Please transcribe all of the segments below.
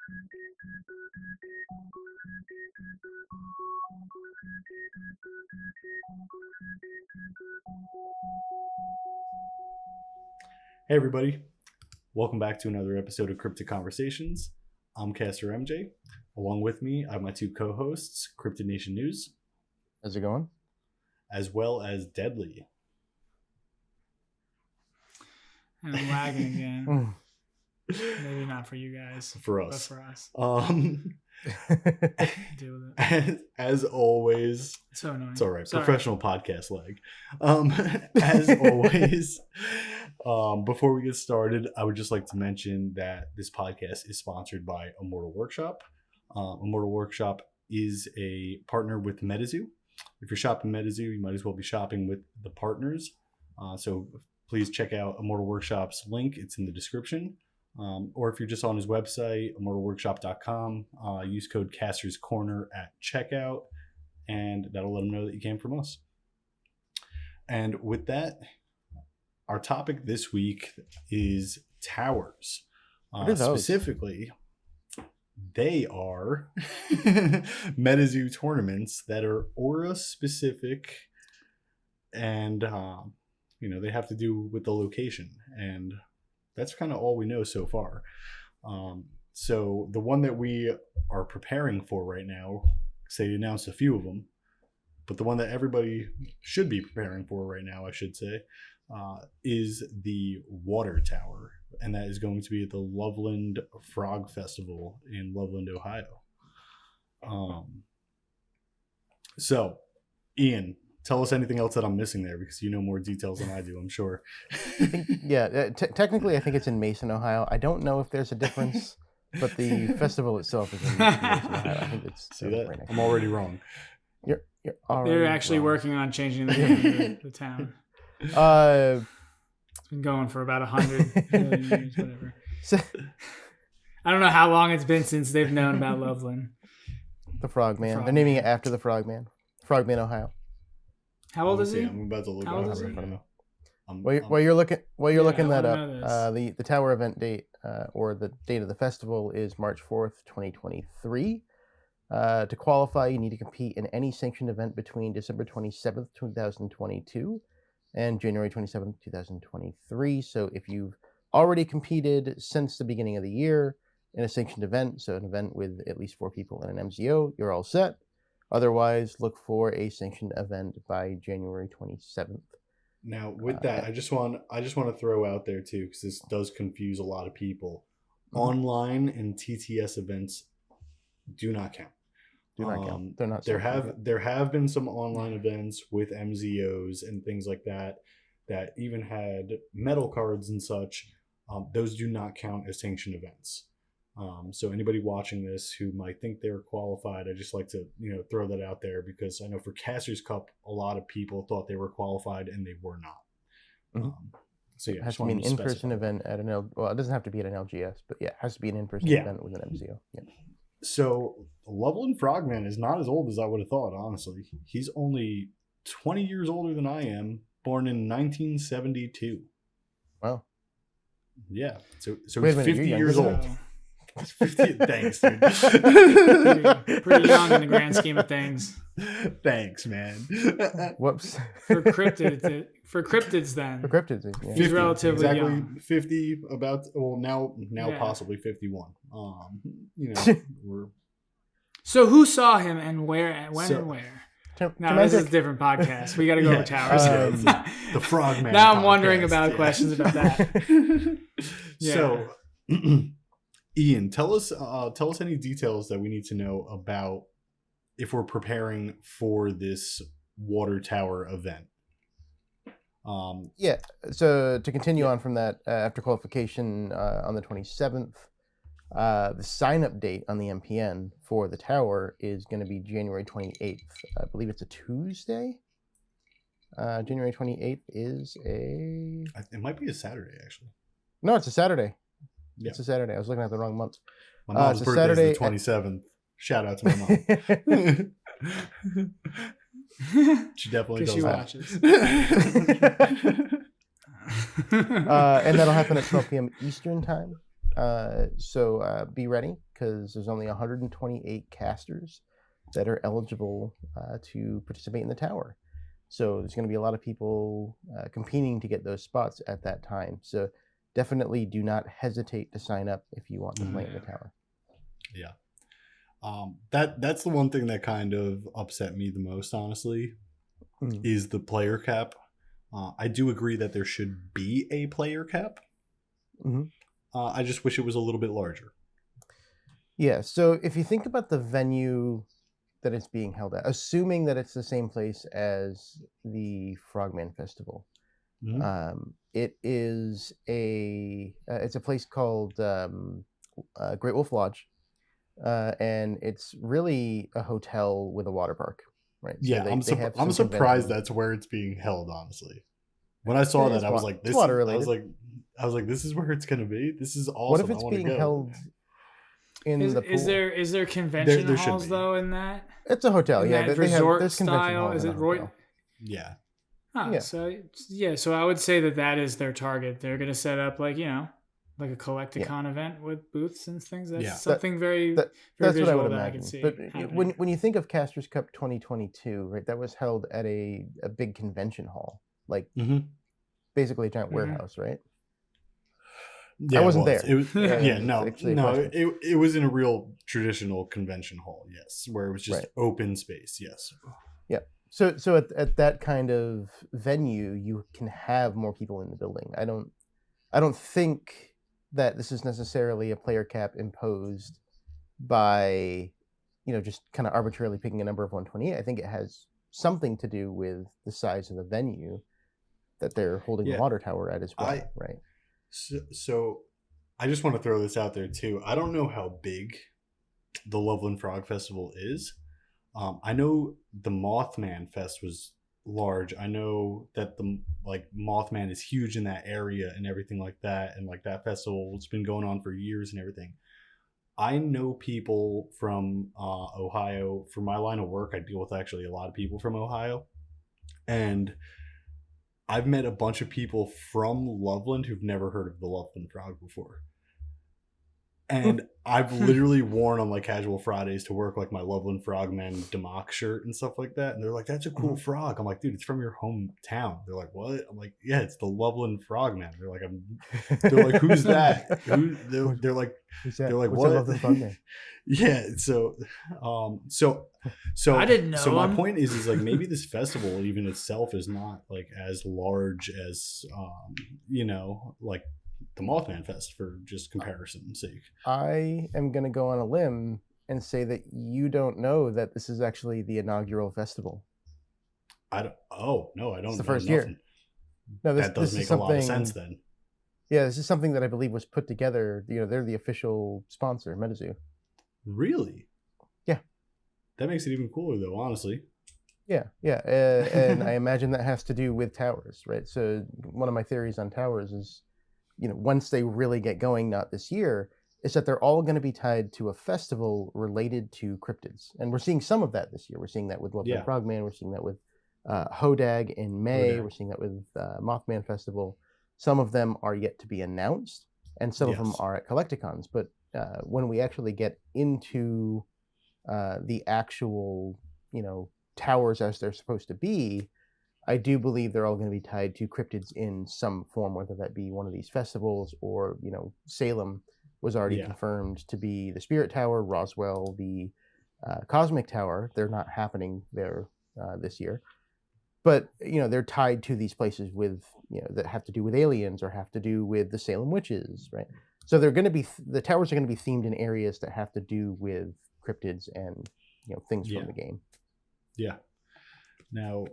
Hey everybody, welcome back to another episode of Cryptid Conversations. I'm Caster MJ. Along with me, I have my two co-hosts, Cryptid Nation News. How's it going? As well as Deadly. And I'm lagging again. Maybe not for you guys. For us. But for us. Deal with it. As always. So annoying. It's all right. Professional podcast lag. As always, before we get started, I would just like to mention that this podcast is sponsored by Immortal Workshop. Immortal Workshop is a partner with Metazoo. If you're shopping Metazoo, you might as well be shopping with the partners. So please check out Immortal Workshop's link. It's in the description. Or if you're just on his website, immortalworkshop.com, use code Caster's Corner at checkout, and that'll let them know that you came from us. And with that, our topic this week is towers. Specifically, they are Metazoo tournaments that are aura specific, and they have to do with the location, and that's kind of all we know so far. So the one that we are preparing for right now, say they announced a few of them, but the one that everybody should be preparing for right now, I should say, is the Water Tower. And that is going to be at the Loveland Frog Festival in Loveland, Ohio. So, Ian, tell us anything else that I'm missing there, because you know more details than I do, I'm sure. Technically, I think it's in Mason, Ohio. I don't know if there's a difference, but the festival itself is in Mason, Ohio. I think it's see that? Right. I'm already wrong. You're already They're actually wrong. Working on changing the name of the town. It's been going for about 100 million years, whatever. I don't know how long it's been since they've known about Loveland. The Frogman. They're naming it after the Frogman. Frogman, Ohio. How old is he? I'm about to look How old at is it he? right now. While you're looking that I up, wanna know the tower event date or the date of the festival is March 4th, 2023. To qualify, you need to compete in any sanctioned event between December 27th, 2022 and January 27th, 2023. So if you've already competed since the beginning of the year in a sanctioned event, so an event with at least 4 people in an MZO, you're all set. Otherwise, look for a sanctioned event by January 27th. Now, with that, I just want to throw out there too, because this does confuse a lot of people. Mm-hmm. Online and TTS events do not count. Do not count. They're not. There have been some online events with MZOs and things like that even had medal cards and such. Those do not count as sanctioned events. So anybody watching this who might think they're qualified, I just like to throw that out there, because I know for Netcasters Cup, a lot of people thought they were qualified and they were not. Mm-hmm. So yeah, it has to be an in-person event at an well, it doesn't have to be at an LGS, but yeah, it has to be an in-person event with an MZO. Yeah. So Loveland Frogman is not as old as I would have thought, honestly. He's only 20 years older than I am, born in 1972. Wow. Yeah. So he's 50 years old. He's 50. Thanks, dude. Pretty young in the grand scheme of things. Thanks, man. Whoops. For cryptids then. For cryptids, yeah. He's relatively young. 50, now Yeah. possibly 51. We're... So who saw him and where, when and where? Now this is a different podcast. We got to go over towers. The Frogman. Now I'm wondering about questions about that. So, Ian, tell us any details that we need to know about if we're preparing for this water tower event. So to continue on from that, after qualification on the 27th, the sign-up date on the MPN for the tower is going to be January 28th. I believe it's a Tuesday. January 28th is a... It might be a Saturday, actually. No, it's a Saturday. Yeah. It's a Saturday. I was looking at the wrong month. My mom's birthday is the 27th. Shout out to my mom. She definitely does. She that. watches. And that'll happen at 12 p.m. Eastern time. So be ready, because there's only 128 casters that are eligible to participate in the tower. So there's going to be a lot of people competing to get those spots at that time. So definitely do not hesitate to sign up if you want to play in the tower. Yeah. That's the one thing that kind of upset me the most, honestly, is the player cap. I do agree that there should be a player cap. I just wish it was a little bit larger. Yeah, so if you think about the venue that it's being held at, assuming that it's the same place as the Frogman Festival, it is it's a place called Great Wolf Lodge, and it's really a hotel with a water park, right? So Yeah, I'm surprised that's where it's being held. Honestly, when I saw that, I was like, "This water is." related. I was like, "This is where it's gonna be. This is awesome." What if it's being held in the pool? Is there convention There halls should be. though in that? It's a hotel, yeah. That They have resort there's convention style. halls Is in it a Roy? Yeah. hotel. Oh, Yeah. So I would say that is their target. They're going to set up like a Collecticon event with booths and things. That's something very that's visual what I would that imagine. I can see. But happening. when you think of Casters Cup 2022, right, that was held at a big convention hall, like basically a giant warehouse, right? Yeah, I wasn't there. there. It was, it was in a real traditional convention hall, yes, where it was just open space, yes. Yeah. So at that kind of venue, you can have more people in the building. I don't think that this is necessarily a player cap imposed by, just kind of arbitrarily picking a number of 128. I think it has something to do with the size of the venue that they're holding the water tower at as well, right? So I just want to throw this out there too. I don't know how big the Loveland Frog Festival is. I know the Mothman Fest was large. I know that the Mothman is huge in that area and everything like that, and like that festival it's been going on for years and everything. I know people from Ohio. For my line of work, I deal with actually a lot of people from Ohio, and I've met a bunch of people from Loveland who've never heard of the Loveland Frog before. And I've literally worn on like casual Fridays to work like my Loveland Frogman Democ shirt and stuff like that. And they're like, "That's a cool frog." I'm like, "Dude, it's from your hometown." They're like, "What?" I'm like, "Yeah, it's the Loveland Frogman." They're like, "Who's that?" They're like, What's "What?" a Loveland Frogman? Yeah. So I didn't know. So my point is like maybe this festival even itself is not like as large as like the Mothman Fest, for just comparison's sake. I am going to go on a limb and say that you don't know that this is actually the inaugural festival. I don't. Oh no, I don't. It's the first year. No, that does make a lot of sense then. Yeah, this is something that I believe was put together. They're the official sponsor, Metazoo. Really? Yeah. That makes it even cooler, though. Honestly. Yeah. And I imagine that has to do with towers, right? So one of my theories on towers is, once they really get going, not this year, is that they're all going to be tied to a festival related to cryptids. And we're seeing some of that this year. We're seeing that with Loveland Frogman. We're seeing that with Hodag in May. We're seeing that with Mothman Festival. Some of them are yet to be announced, and some of them are at Collecticons. But when we actually get into the actual, towers as they're supposed to be, I do believe they're all going to be tied to cryptids in some form, whether that be one of these festivals or, Salem was already confirmed to be the Spirit Tower, Roswell, the Cosmic Tower. They're not happening there this year. But, they're tied to these places with, that have to do with aliens or have to do with the Salem witches, right? So they're going to be, the towers are going to be themed in areas that have to do with cryptids and, things from the game. Yeah. Now,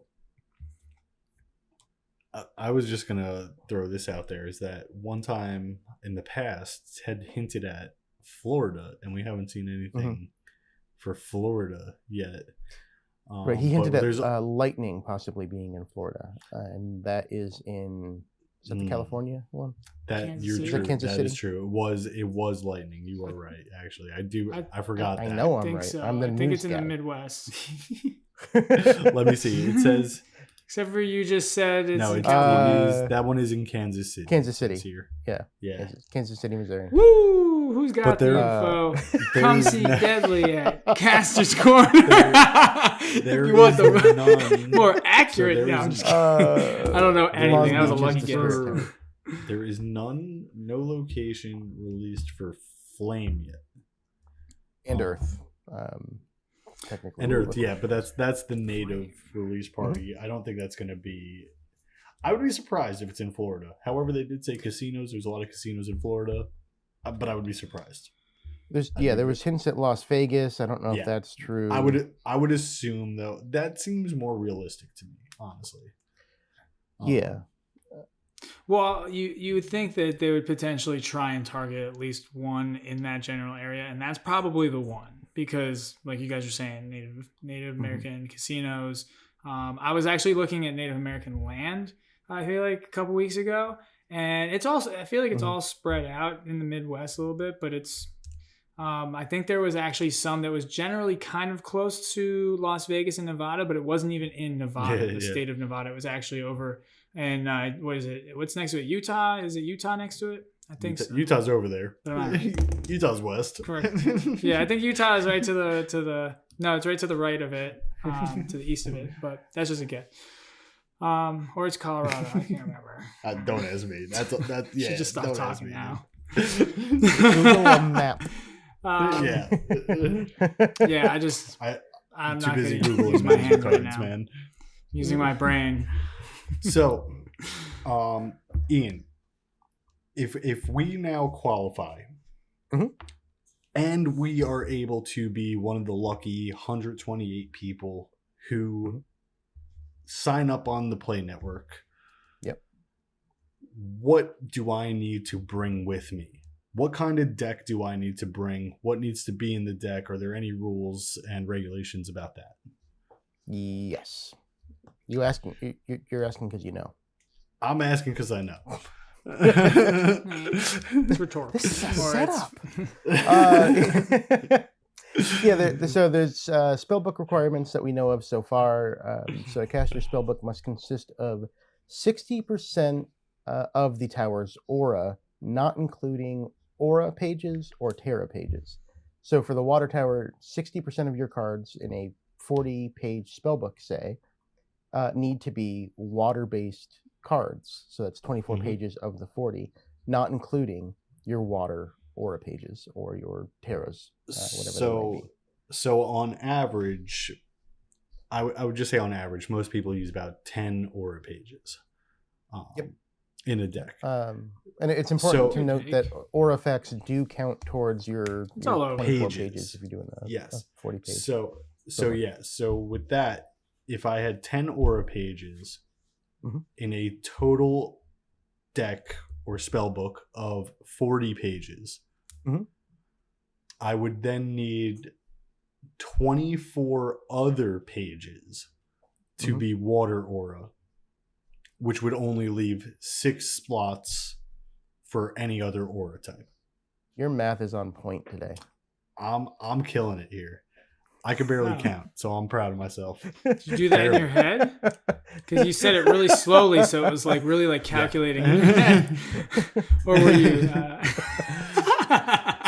I was just going to throw this out there, is that one time in the past had hinted at Florida, and we haven't seen anything for Florida yet. Right, he hinted at lightning possibly being in Florida, and that is in the California one? Kansas City? Is true. It was lightning. You are right. Actually, I forgot that. I know I think right. so. I'm the I think news it's in guy. the Midwest. Let me see. It says Except for you just said it's No, in it California. is, that one is in Kansas City. Kansas City. It's here. Yeah. Yeah. Kansas City, Missouri. Woo! Who's got But the there- info? Come see Deadly at Caster's Corner. There if you want is the none. more accurate. So there No, I'm is- just kidding. I don't know anything. That was a Long lucky Beach guess. is the There is no location released for Flame yet. And Earth. Technically. And Earth, yeah, but that's the native release party. I don't think that's going to be. I would be surprised if it's in Florida. However, they did say casinos. There's a lot of casinos in Florida, but I would be surprised. There was hints at Las Vegas. I don't know Yeah. if that's true. I would assume though that seems more realistic to me, honestly. Yeah. Well, you would think that they would potentially try and target at least one in that general area, and that's probably the one because, like you guys are saying, Native American casinos. I was actually looking at Native American land. I feel like a couple weeks ago, and it's also I feel like it's all spread out in the Midwest a little bit, but it's. I think there was actually some that was generally kind of close to Las Vegas and Nevada, but it wasn't even in Nevada, the state of Nevada. It was actually over. And what is it? What's next to it? Utah? Is it Utah next to it? I think so. Utah's over there. Utah's west. Correct. Yeah, I think Utah is right to the. No, it's right to the right of it, to the east of it. But that's just a guess. Or it's Colorado. I can't remember. Don't ask me. That. Yeah. Should just stop don't ask talking me. now. Google a map. Yeah. Yeah. I'm too not busy going to Googling use my hand right cards, now. man. Using my brain. So, Ian, if we now qualify, and we are able to be one of the lucky 128 people who sign up on the Play Network, what do I need to bring with me? What kind of deck do I need to bring? What needs to be in the deck? Are there any rules and regulations about that? Yes. You're asking because you know. I'm asking because I know. It's rhetorical. This is a Or setup. it's- There's spellbook requirements that we know of so far. So a caster's spellbook must consist of 60% of the tower's aura, not including aura pages or terra pages. So for the water tower, 60% of your cards in a 40-page spellbook, say, need to be water-based cards. So that's 24 pages of the 40, not including your water aura pages or your terras, whatever that may be. So on average, I would just say on average, most people use about 10 aura pages in a deck. And it's important to note that aura effects do count towards your 24 pages if you're doing a 40 page. So with that, if I had 10 aura pages in a total deck or spell book of 40 pages, I would then need 24 other pages to be water aura, which would only leave 6 slots for any other aura type. Your math is on point today. I'm killing it here. I can barely count, so I'm proud of myself. Did you do that in your head? Because you said it really slowly, so it was like really like calculating in your head. Or were you?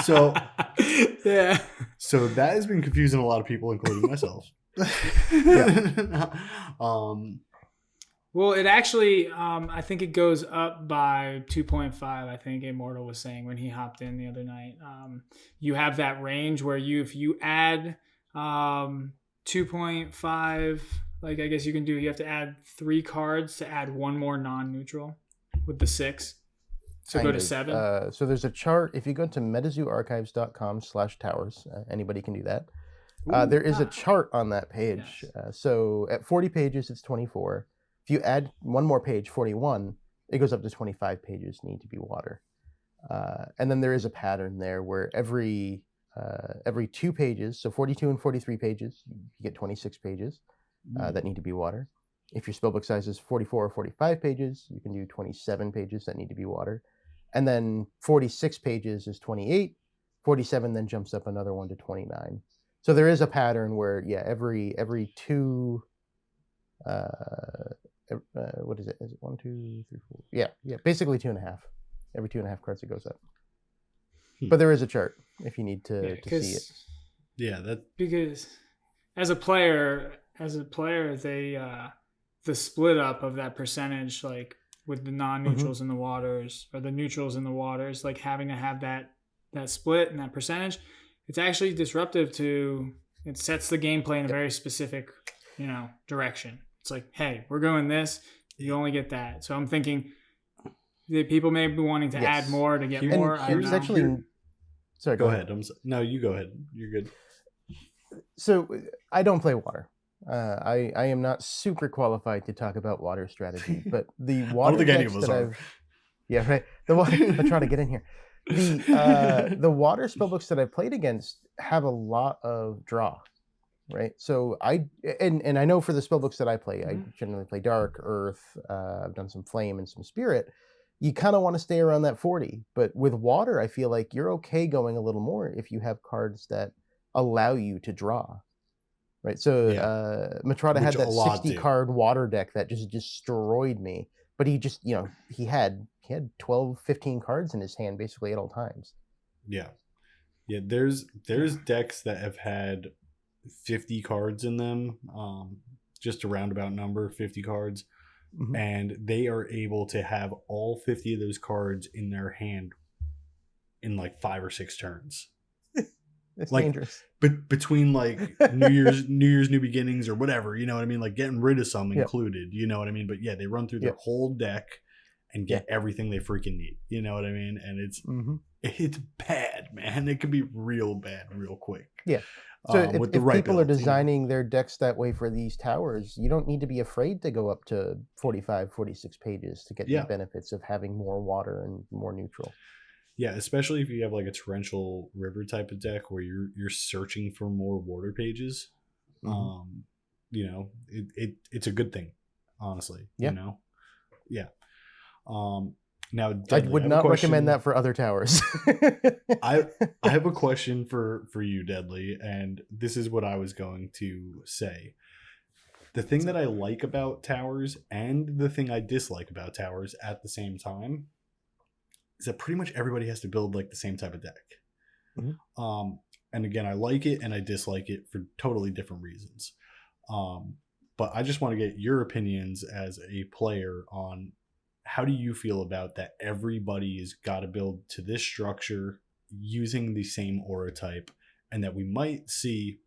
So yeah. So that has been confusing a lot of people, including myself. Well, it actually, I think it goes up by 2.5. I think Immortal was saying when he hopped in the other night. You have that range where if you add 2.5, like I guess you have to add 3 cards to add one more non-neutral with the 6. So go to 7. So there's a chart. If you go to metazooarchives.com/towers, anybody can do that. There is a chart on that page. Yes. So at 40 pages, it's 24. If you add one more page, 41, it goes up to 25 pages need to be water. And then there is a pattern there where every 2 pages, so 42 and 43 pages, you get 26 pages that need to be water. If your spellbook size is 44 or 45 pages, you can do 27 pages that need to be water. And then 46 pages is 28. 47 then jumps up another one to 29. So there is a pattern where, every 2 what is it? Is it 1, 2, 3, 4? Yeah, basically 2.5. Every 2.5 cards it goes up. But there is a chart if you need to see it. Yeah, because as a player, they the split up of that percentage, like with the non-neutrals in the waters or the neutrals in the waters, like having to have that split and that percentage, it's actually disruptive to. It sets the gameplay in a very specific, direction. It's like, hey, we're going this. You only get that. So I'm thinking that people may be wanting to add more to get more. Here's actually. Sorry, go ahead. No, you go ahead. You're good. So I don't play water. I am not super qualified to talk about water strategy, but the water I don't think any of us are. Yeah, right. The water. I try to get in here. The water spellbooks that I've played against have a lot of draw, right? So I know for the spellbooks that I play, I generally play Dark, Earth. I've done some Flame and some Spirit. You kind of want to stay around that 40, but with water, I feel like you're okay going a little more if you have cards that allow you to draw, right? So Matrada had that 60 card water deck that just destroyed me, but he just he had 12, 15 cards in his hand basically at all times. There's decks that have had 50 cards in them, just a roundabout number, 50 cards, and they are able to have all 50 of those cards in their hand in like 5 or 6 turns. It's like dangerous. Between like New Year's New Beginnings or whatever, you know what I mean? Like getting rid of some included, you know what I mean? But yeah, they run through their whole deck and get everything they freaking need. You know what I mean? And it's bad, man. It can be real bad real quick. Yeah. So if people builds, are designing their decks that way for these towers, you don't need to be afraid to go up to 45, 46 pages to get the benefits of having more water and more neutral. Yeah, especially if you have like a torrential river type of deck where you're searching for more water pages. It's a good thing, honestly. Yeah. Now, Deadly, I would not recommend that for other towers. I have a question for you, Deadly, and this is what I was going to say. The thing that I like about towers and the thing I dislike about towers at the same time is that pretty much everybody has to build like the same type of deck. And again, I like it and I dislike it for totally different reasons. But I just want to get your opinions as a player on how do you feel about that everybody's got to build to this structure using the same aura type, and that we might see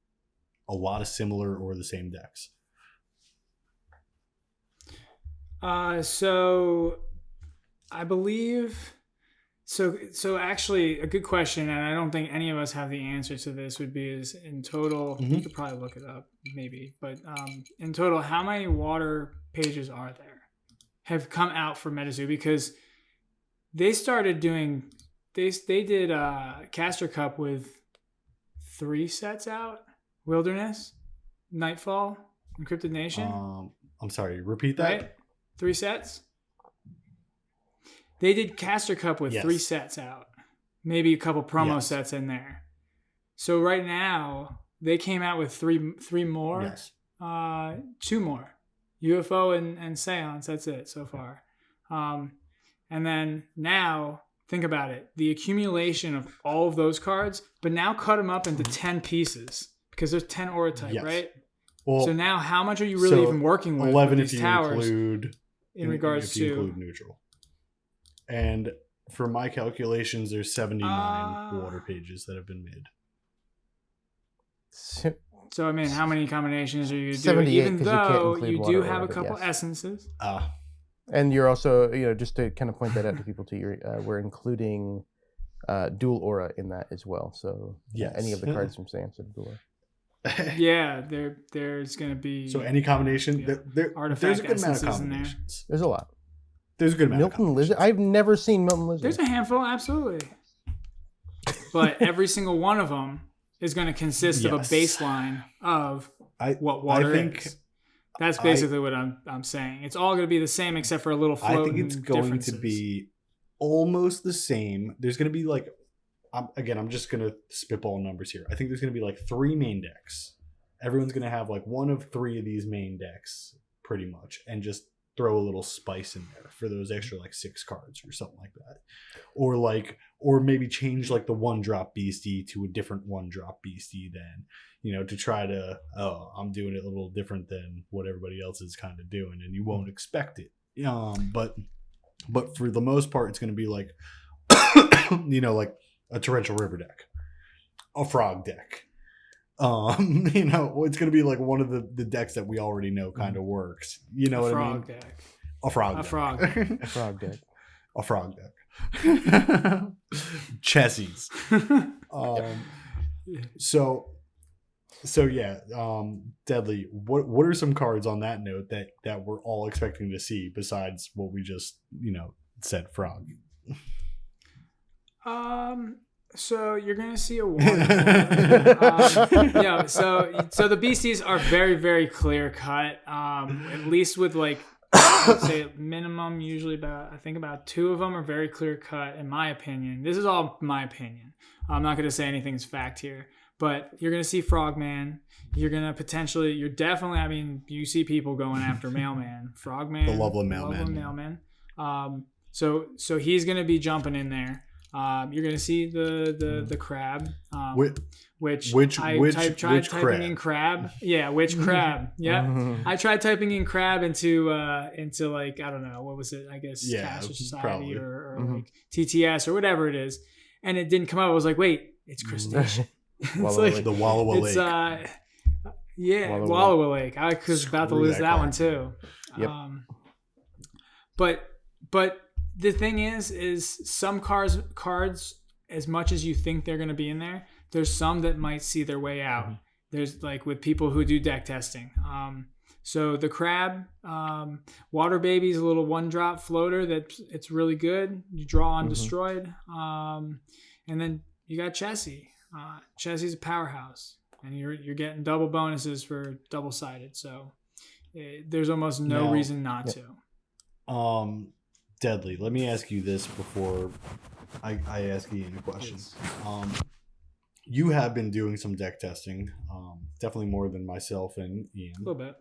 a lot of similar or the same decks? So I believe so actually a good question, and I don't think any of us have the answer to this, would be is in total, you could probably look it up maybe, but in total, how many water pages are there have come out for Metazoo? Because they started doing they did Caster Cup with 3 sets out: Wilderness, Nightfall, and Cryptid Nation. I'm sorry, repeat that. Right? 3 sets. They did Caster Cup with 3 sets out, maybe a couple promo sets in there. So right now they came out with three more. Yes. 2 more. UFO and Seance, that's it so far. And then now, think about it. The accumulation of all of those cards, but now cut them up into 10 pieces because there's 10 aura type, right? Well, so now how much are you really even working with 11 with these towers include, in regards if you include neutral? And for my calculations, there's 79 water pages that have been made. So, I mean, how many combinations are you doing? Even though you do have a couple essences. And you're also, just to kind of point that out to people too, we're including dual aura in that as well. So any of the cards from Seance have dual aura. Yeah, there's going to be... So any combination, there's a good amount of combinations. There's a lot. There's a good amount Milton Lizard. I've never seen Milton Lizard. There's a handful, absolutely. But every single one of them is going to consist of a baseline of what water is. That's basically what I'm saying. It's all going to be the same except for a little float. I think it's going to be almost the same. There's going to be like, I'm just going to spitball numbers here. I think there's going to be like 3 main decks. Everyone's going to have like one of 3 of these main decks pretty much, and just throw a little spice in there for those extra like 6 cards or something like that, or maybe change like the 1-drop beastie to a different 1-drop beastie then, to try to, I'm doing it a little different than what everybody else is kind of doing, and you won't expect it. But for the most part, it's going to be like, like a torrential river deck, a frog deck. It's going to be like one of the decks that we already know kind of works. You know what I mean? Deck. A frog deck. A frog deck. A frog deck. Chessies. So yeah, Deadly, what are some cards on that note that we're all expecting to see besides what we just, said, frog? So you're gonna see a water. So the beasties are very, very clear cut. At least with like, I'd say minimum, usually about 2 of them are very clear cut. In my opinion, this is all my opinion. I'm not gonna say anything's fact here, but you're gonna see Frogman. You're definitely. I mean, you see people going after Mailman, Frogman, the Loveland Mailman. So he's gonna be jumping in there. You're gonna see the crab, which tried typing in crab. Yeah, which crab? Yeah, I tried typing in crab into like, I don't know, what was it? I guess Cash Society or like TTS or whatever it is, and it didn't come up. I was like, wait, it's crustacean. It's like the Wallowa Lake. Wallowa Lake. I was about to lose that one too. Yep. But the thing is some cards, as much as you think they're going to be in there, there's some that might see their way out. Mm-hmm. There's like with people who do deck testing. So the crab, Water Baby's a little 1-drop floater it's really good. You draw undestroyed. And then you got Chessie. Chessie's a powerhouse, and you're getting double bonuses for double-sided. So there's almost no reason not to. Deadly, let me ask you this before I ask Ian a question. Yes. You have been doing some deck testing, definitely more than myself and Ian. A little bit.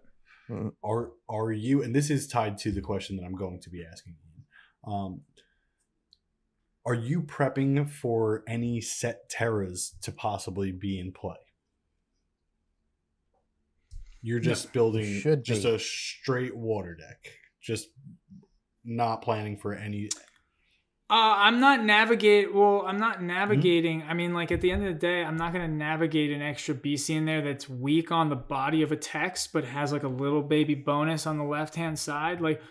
Are you, and this is tied to the question that I'm going to be asking Ian, are you prepping for any set Terras to possibly be in play? You're just building just a straight water deck, just not planning for any. I'm not navigating. Mm-hmm. I mean, like at the end of the day, I'm not going to navigate an extra BC in there that's weak on the body of a text, but has like a little baby bonus on the left-hand side. Like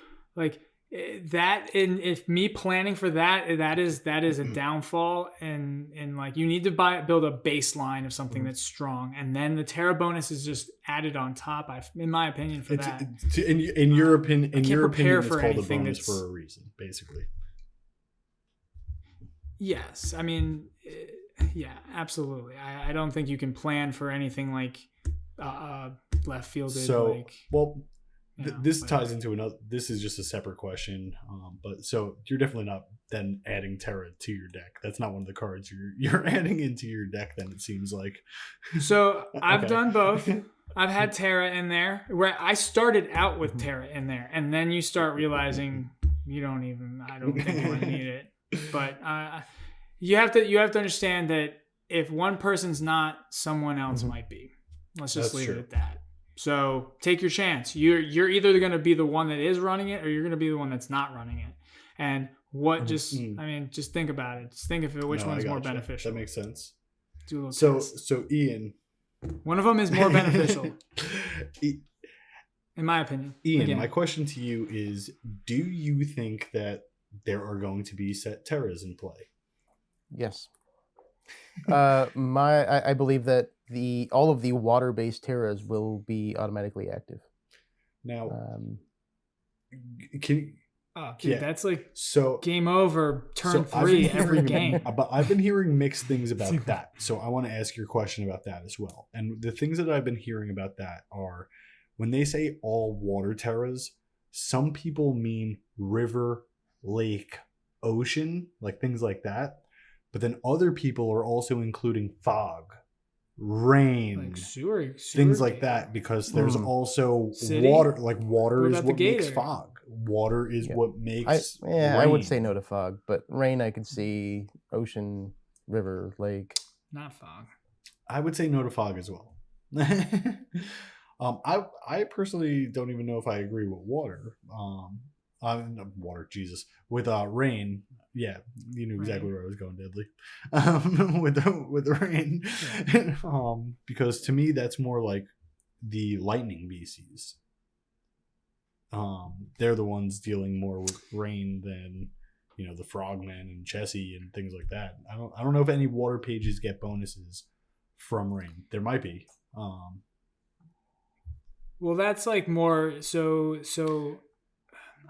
that. And if me planning for that is a downfall. And like you need to build a baseline of something that's strong, and then the Terra bonus is just added on top. In my opinion, for that. In your opinion, it's called a bonus for a reason, basically. Yes, I mean, yeah, absolutely. I don't think you can plan for anything like left fielded. So, this ties into another. This is just a separate question, but so you're definitely not then adding Terra to your deck. That's not one of the cards you're adding into your deck. Then it seems like. So I've done both. I've had Terra in there. Where I started out with Terra in there, and then you start realizing I don't think you really need it. But you have to understand that if one person's not, someone else might be. Let's just leave it at that. So take your chance. You're either going to be the one that is running it, or you're going to be the one that's not running it. And just think about it. Just think of which one's more beneficial. That makes sense. Do a little test. So Ian, one of them is more beneficial, in my opinion. Ian, again, my question to you is: do you think that there are going to be set Terras in play? Yes. I believe that all of the water-based Terras will be automatically active. Now, that's like game over, turn 3 every game. But I've been hearing mixed things about that. So I want to ask your question about that as well. And the things that I've been hearing about that are when they say all water Terras, some people mean river, lake, ocean, like things like that. But then other people are also including fog, rain, like sewer things like that, because there's also city? Water, like water is what makes fog. water is Yeah. what makes I would say rain. no to fog, but rain I could see, ocean, river, lake. Not fog. I would say no to fog as well. I personally don't even know if I agree with water. Water, Jesus, with rain. Yeah, you knew exactly Rain. where I was going, Deadly. With the rain, because to me that's more like the lightning beasties. They're the ones dealing more with rain than the frogmen and Chessie and things like that. I don't know if any water pages get bonuses from rain. There might be. Well, that's like more so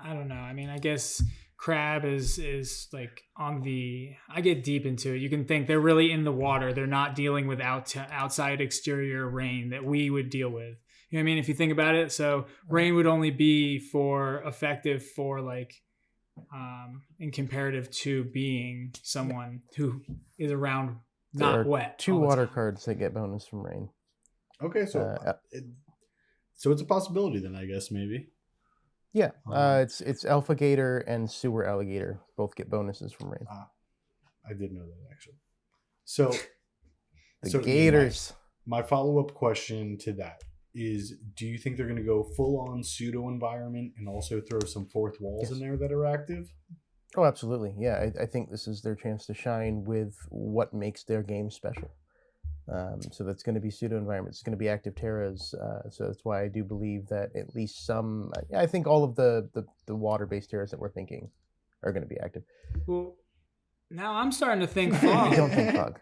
I don't know. I mean, I guess crab is like on the I get deep into it. You can think they're really in the water. They're not dealing with outside exterior rain that we would deal with. You know what I mean? If you think about it, so rain would only be effective for like in comparative to being someone who is around There not are wet. 2 all the water time. cards that get bonus from rain. Okay, so it's a possibility then, I guess, maybe. Yeah, it's Alpha Gator and Sewer Alligator both get bonuses from rain. I did know that actually. So The Gators. My follow-up question to that is, do you think they're going to go full-on pseudo environment and also throw some fourth walls in there that are active? Oh, absolutely. Yeah, I think this is their chance to shine with what makes their game special. So that's going to be pseudo environments. It's going to be active terras. So that's why I do believe that at least some. I think all of the water-based terras that we're thinking are going to be active. Well, now I'm starting to think fog. Don't think fog.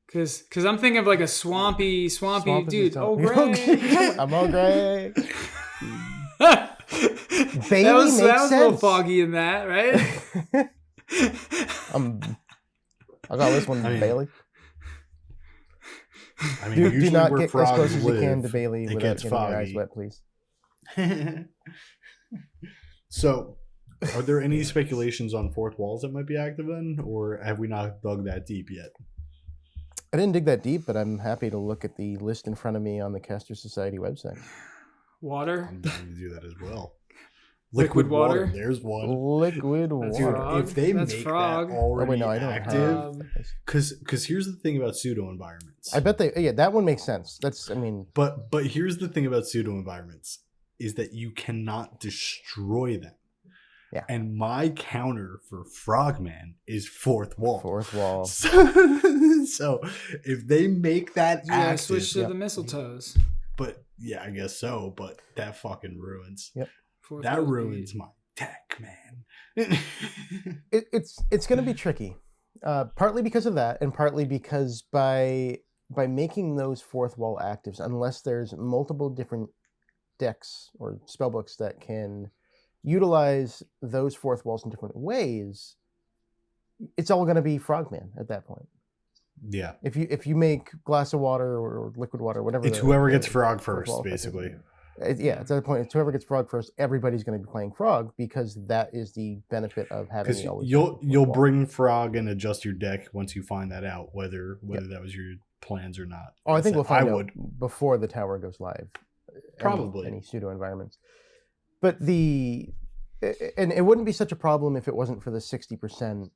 Because I'm thinking of like a swampy Swamp is dude. the Oh, top. great. I'm all great. that Bailey was makes a little sense. foggy in that, right? I got this one, Bailey. I mean, Do not where get as frogs close as you can to live, Bailey it without gets getting your eyes foggy. wet, please. So, are there any speculations on fourth walls that might be active then, or have we not dug that deep yet? I didn't dig that deep, but I'm happy to look at the list in front of me on the Caster Society website. Water. I'm going to do that as well. Liquid water. There's one. Liquid That's water. frog. If they That's make frog. that Oh, wait, already no, I don't active, have. because here's the thing about pseudo environments. I bet that one makes sense. But here's the thing about pseudo environments is that you cannot destroy them. Yeah. And my counter for Frogman is fourth wall. Fourth wall. So if they make that Yeah, active, switch to the mistletoes. but yeah, I guess so. But that fucking ruins. Yep. That ruins my deck, man. It's going to be tricky, partly because of that, and partly because by making those fourth wall actives, unless there's multiple different decks or spellbooks that can utilize those fourth walls in different ways, it's all going to be Frogman at that point. Yeah. If you make glass of water or liquid water, whatever, It's whoever gets frog first, wall basically. At that point, it's whoever gets frog first. Everybody's going to be playing frog because that is the benefit of having Because the always you'll wall. bring frog and adjust your deck once you find that out, whether that was your plans or not. Oh, I think we'll find I out would. before the tower goes live. Probably. Any pseudo environments. But and it wouldn't be such a problem if it wasn't for the 60%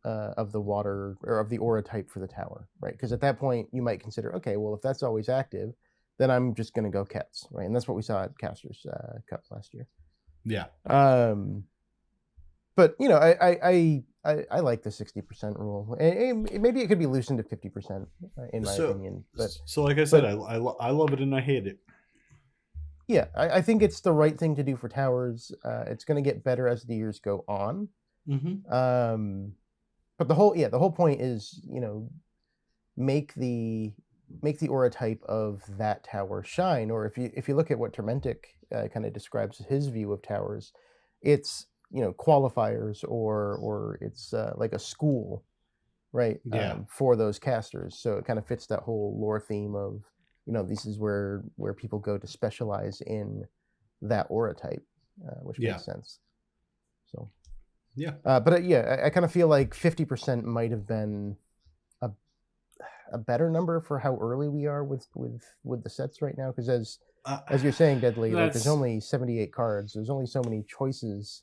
of the water or of the aura type for the tower, right? Because at that point you might consider, okay, well, if that's always active, then I'm just going to go Kets, right? And that's what we saw at Casters Cup last year. Yeah. But I like the 60% rule. Maybe it could be loosened to 50%, in my opinion. But so, like I said, I love it and I hate it. Yeah, I think it's the right thing to do for towers. It's going to get better as the years go on. Mm-hmm. But the whole point is, make the aura type of that tower shine. Or if you look at what Tormentic kind of describes his view of towers, it's qualifiers or it's like a school, right? Yeah. For those casters. So it kind of fits that whole lore theme of this is where people go to specialize in that aura type, which makes sense. So yeah, but I kind of feel like 50% might have been a better number for how early we are with the sets right now, because as you're saying, Deadly, like there's That's only 78 cards. There's only so many choices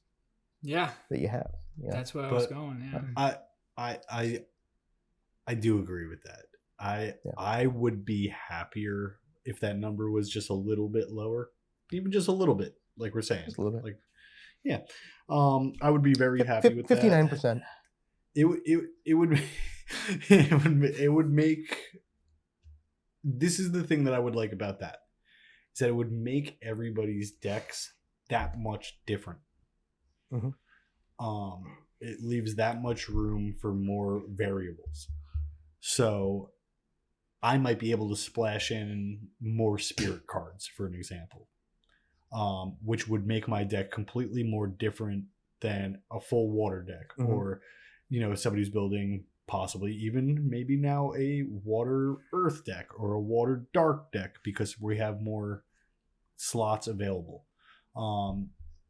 yeah. that you have. Yeah. That's where I was going. Yeah. I do agree with that. I would be happier if that number was just a little bit lower, even just a little bit, like we're saying, Just a little bit. like, yeah. I would be very happy with 59%. that. It would it would make. This is the thing that I would like about that, is that it would make everybody's decks that much different. Mm-hmm. It leaves that much room for more variables. So I might be able to splash in more spirit cards, for an example, which would make my deck completely more different than a full water deck, or, somebody who's building possibly even maybe now a water earth deck or a water dark deck, because we have more slots available.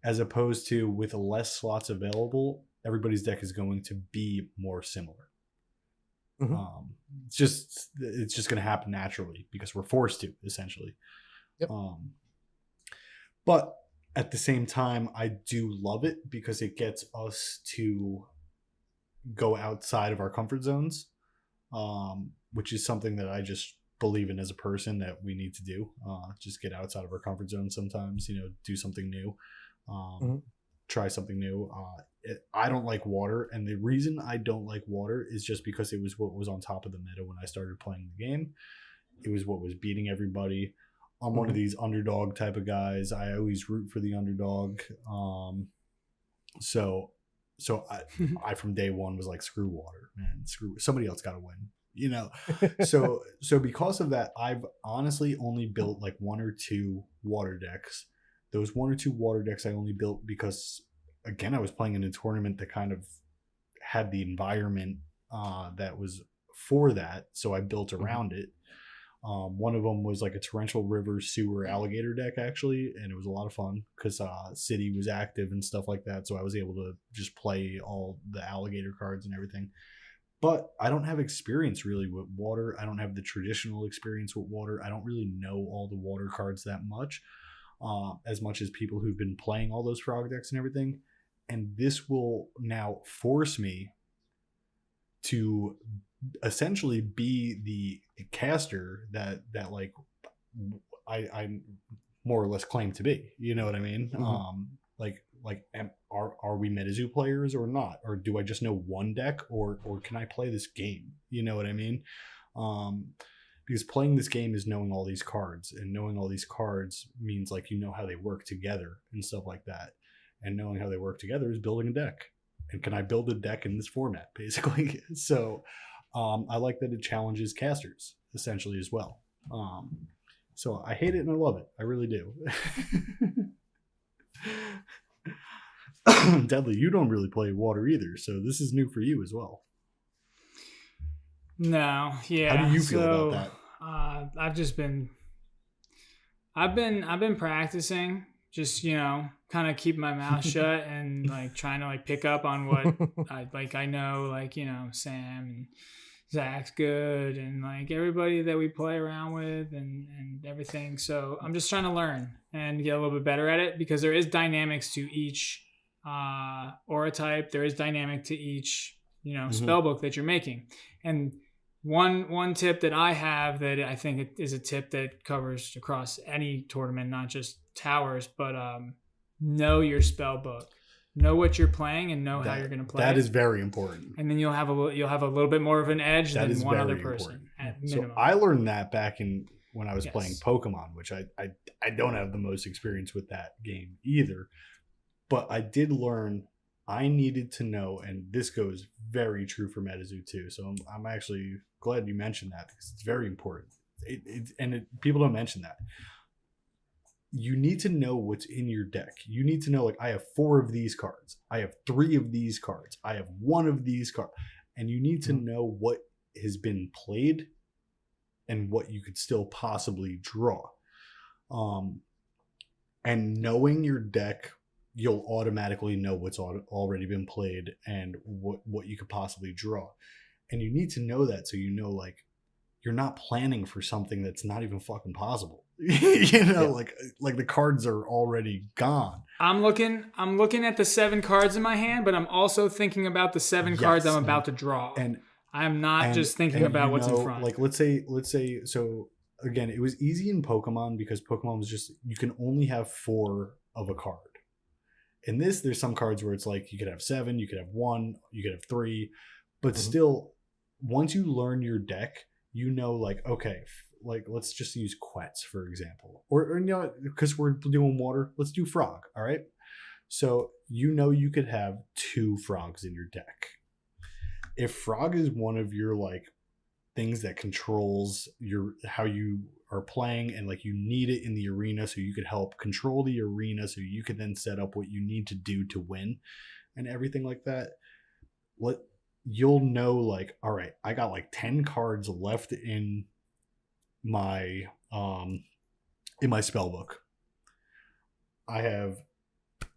As opposed to with less slots available, everybody's deck is going to be more similar. It's just going to happen naturally because we're forced to, essentially. Yep. But at the same time, I do love it because it gets us to go outside of our comfort zones, which is something that I just believe in as a person that we need to do. Just get outside of our comfort zone sometimes, do something new, try something new. I don't like water, and the reason I don't like water is just because it was what was on top of the meta when I started playing the game. It was what was beating everybody. I'm one of these underdog type of guys. I always root for the underdog. So I from day one was like, screw water, man. Screw somebody else got to win. So because of that, I've honestly only built like one or two water decks. Those one or two water decks I only built because, again, I was playing in a tournament that kind of had the environment that was for that, so I built around it. One of them was like a torrential river sewer alligator deck, actually, and it was a lot of fun because City was active and stuff like that, so I was able to just play all the alligator cards and everything. But I don't have experience really with water. I don't have the traditional experience with water. I don't really know all the water cards that much, as much as people who've been playing all those frog decks and everything. And this will now force me to essentially be the caster that like I more or less claim to be. You know what I mean? Are we Metazoo players or not? Or do I just know one deck, or can I play this game? You know what I mean? Because playing this game is knowing all these cards, and knowing all these cards means like how they work together and stuff like that. And knowing how they work together is building a deck. And can I build a deck in this format, basically? So I like that it challenges casters, essentially, as well. So I hate it and I love it. I really do. Deadly, you don't really play water either, so this is new for you as well. No, yeah. How do you feel about that? I've been practicing, just kind of keep my mouth shut and like trying to like pick up on what I know, like Sam and Zach's good, and like everybody that we play around with and everything. So I'm just trying to learn and get a little bit better at it, because there is dynamics to each aura type. There is dynamic to each spell book that you're making. And one tip that I have that I think is a tip that covers across any tournament, not just towers, but know your spell book, know what you're playing, and know how you're going to play. That is very important. And then you'll have a little bit more of an edge than one other person at minimum. So I learned that back when I was playing Pokemon, which I don't have the most experience with that game either, but I did learn I needed to know, and this goes very true for Metazoo too. So I'm actually glad you mentioned that, because it's very important. People don't mention that. You need to know what's in your deck. You need to know, like, I have 4 of these cards. I have 3 of these cards. I have 1 of these cards. And you need to know what has been played and what you could still possibly draw. And knowing your deck, you'll automatically know what's already been played and what you could possibly draw. And you need to know that, so like, you're not planning for something that's not even fucking possible. like the cards are already gone. I'm looking at the 7 cards in my hand, but I'm also thinking about the 7 cards I'm about to draw. And I'm not just thinking about what's in front. Like let's say so again, it was easy in Pokemon because Pokemon was just, you can only have 4 of a card. In this, there's some cards where it's like you could have 7, you could have 1, you could have 3, but still, once you learn your deck, like, okay, like let's just use Quetz for example, or because we're doing water, let's do Frog. All right, so you could have 2 frogs in your deck. If Frog is one of your like things that controls how you are playing, and like you need it in the arena so you could help control the arena so you could then set up what you need to do to win and everything like that, you'll know like, all right, I got like 10 cards left in my spell book. I have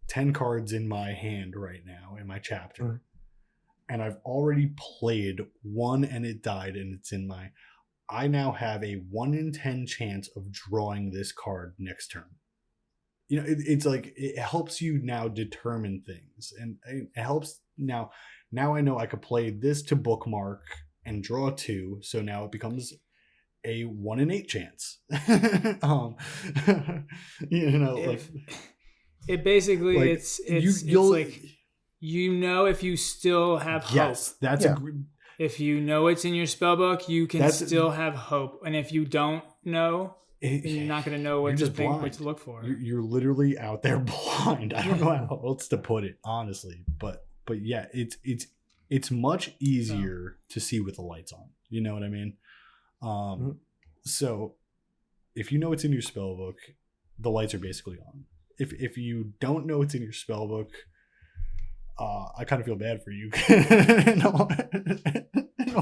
10 cards in my hand right now in my chapter. And I've already played 1 and it died, and it's in I now have a 1 in 10 chance of drawing this card next turn. It's like, it helps you now determine things, and it helps now I know I could play this to bookmark and draw 2, so now it becomes a 1 in 8 chance. It basically, like, it's like, if you still have hope. Yes, that's if you know it's in your spell book, you can still have hope. And if you don't know, you're not going to know what to look for. You're literally out there blind. I don't know how else to put it, honestly. But yeah, it's much easier to see with the lights on. You know what I mean? So if you know it's in your spell book, the lights are basically on. If you don't know it's in your spell book, I kind of feel bad for you. You know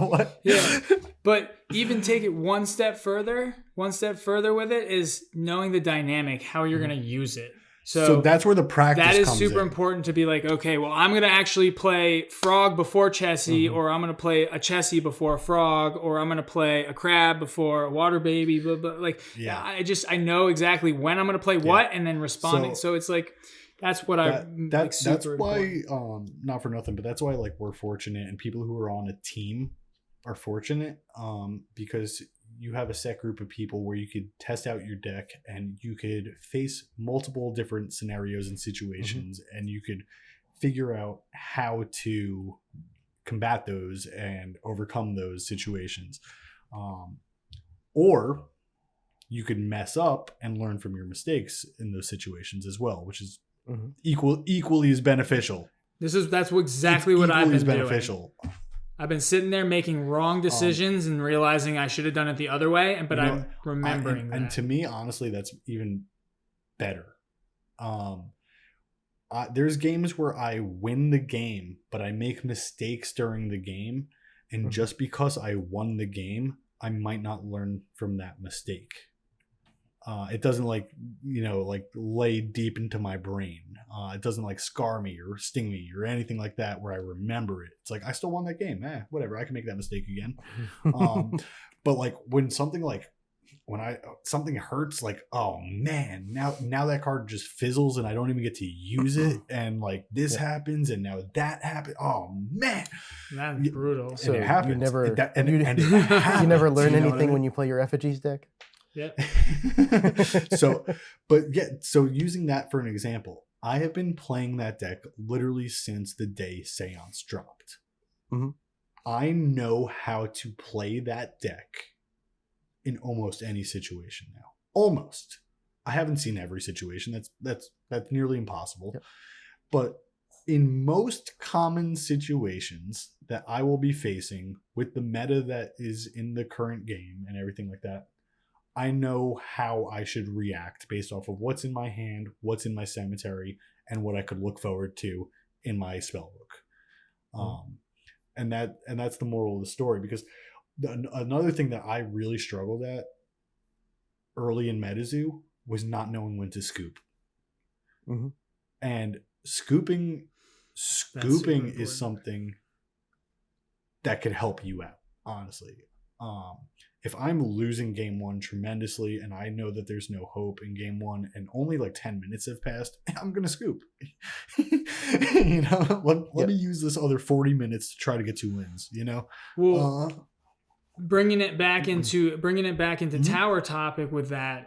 what? Yeah. But even take it one step further with it is knowing the dynamic, how you're going to use it. So that's where the practice comes in. That is super important to be like, okay, well, I'm going to actually play Frog before Chessie, or I'm going to play a Chessie before a Frog, or I'm going to play a Crab before a Water Baby. Blah, blah. Like, I know exactly when I'm going to play what, and then responding. So it's like, that's what that's why, not for nothing, but that's why like we're fortunate, and people who are on a team are fortunate, because you have a set group of people where you could test out your deck, and you could face multiple different scenarios and situations, and you could figure out how to combat those and overcome those situations. Or you could mess up and learn from your mistakes in those situations as well, which is equally as beneficial. That's exactly what I've been beneficial. Doing. I've been sitting there making wrong decisions and realizing I should have done it the other way, but I'm remembering that. And to me, honestly, that's even better. There's games where I win the game, but I make mistakes during the game, and just because I won the game, I might not learn from that mistake. It doesn't like lay deep into my brain. It doesn't like scar me or sting me or anything like that where I remember it. It's like, I still won that game. Whatever. I can make that mistake again. But like when something hurts, like, oh man, now that card just fizzles and I don't even get to use it. And like this happens and now that happened. Oh man. That's brutal. So it happens. You never, happens, you never learn anything when you play your effigies deck? Yeah. So using that for an example, I have been playing that deck literally since the day Seance dropped. I know how to play that deck in almost any situation now. Almost. I haven't seen every situation. That's nearly impossible. Yep. But in most common situations that I will be facing with the meta that is in the current game and everything like that, I know how I should react based off of what's in my hand, what's in my cemetery, and what I could look forward to in my spellbook. And that's the moral of the story, because another thing that I really struggled at early in Metazoo was not knowing when to scoop. And scooping is something that could help you out, honestly. if I'm losing game one tremendously and I know that there's no hope in game one and only like 10 minutes have passed, I'm going to scoop. Let me use this other 40 minutes to try to get 2 wins, Well, bringing it back into tower topic with that,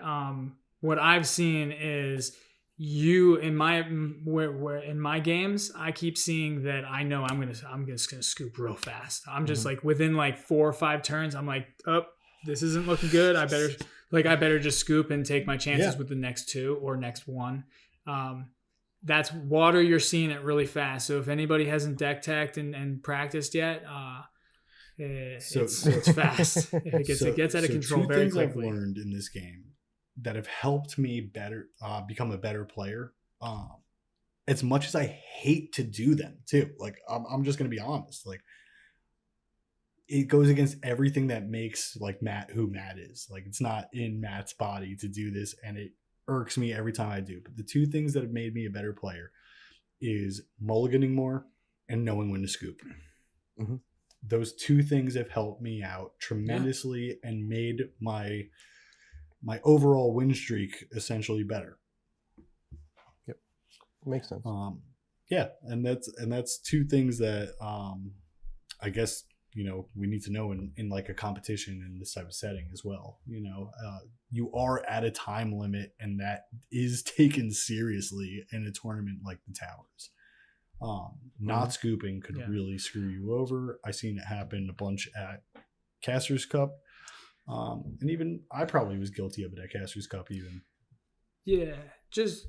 what I've seen is in my games, I keep seeing that I know I'm just gonna scoop real fast. I'm just like within like 4 or 5 turns, I'm like, oh, this isn't looking good. I better just scoop and take my chances with the next 2 or next 1. That's water. You're seeing it really fast. So if anybody hasn't deck teched and practiced yet, it's fast. It gets out of control very quickly. 2 things I've learned in this game that have helped me better become a better player. As much as I hate to do them too, like I'm just gonna be honest, like it goes against everything that makes like Matt who Matt is. Like it's not in Matt's body to do this, and it irks me every time I do. But the 2 things that have made me a better player is mulliganing more and knowing when to scoop. Mm-hmm. Those 2 things have helped me out tremendously and made my overall win streak essentially better. Yep, makes sense. And that's 2 things that I guess we need to know in like a competition in this type of setting as well. You are at a time limit, and that is taken seriously in a tournament like the Towers. Not scooping could really screw you over. I seen it happen a bunch at Casters Cup. And even I probably was guilty of it at Casters Cup even. Just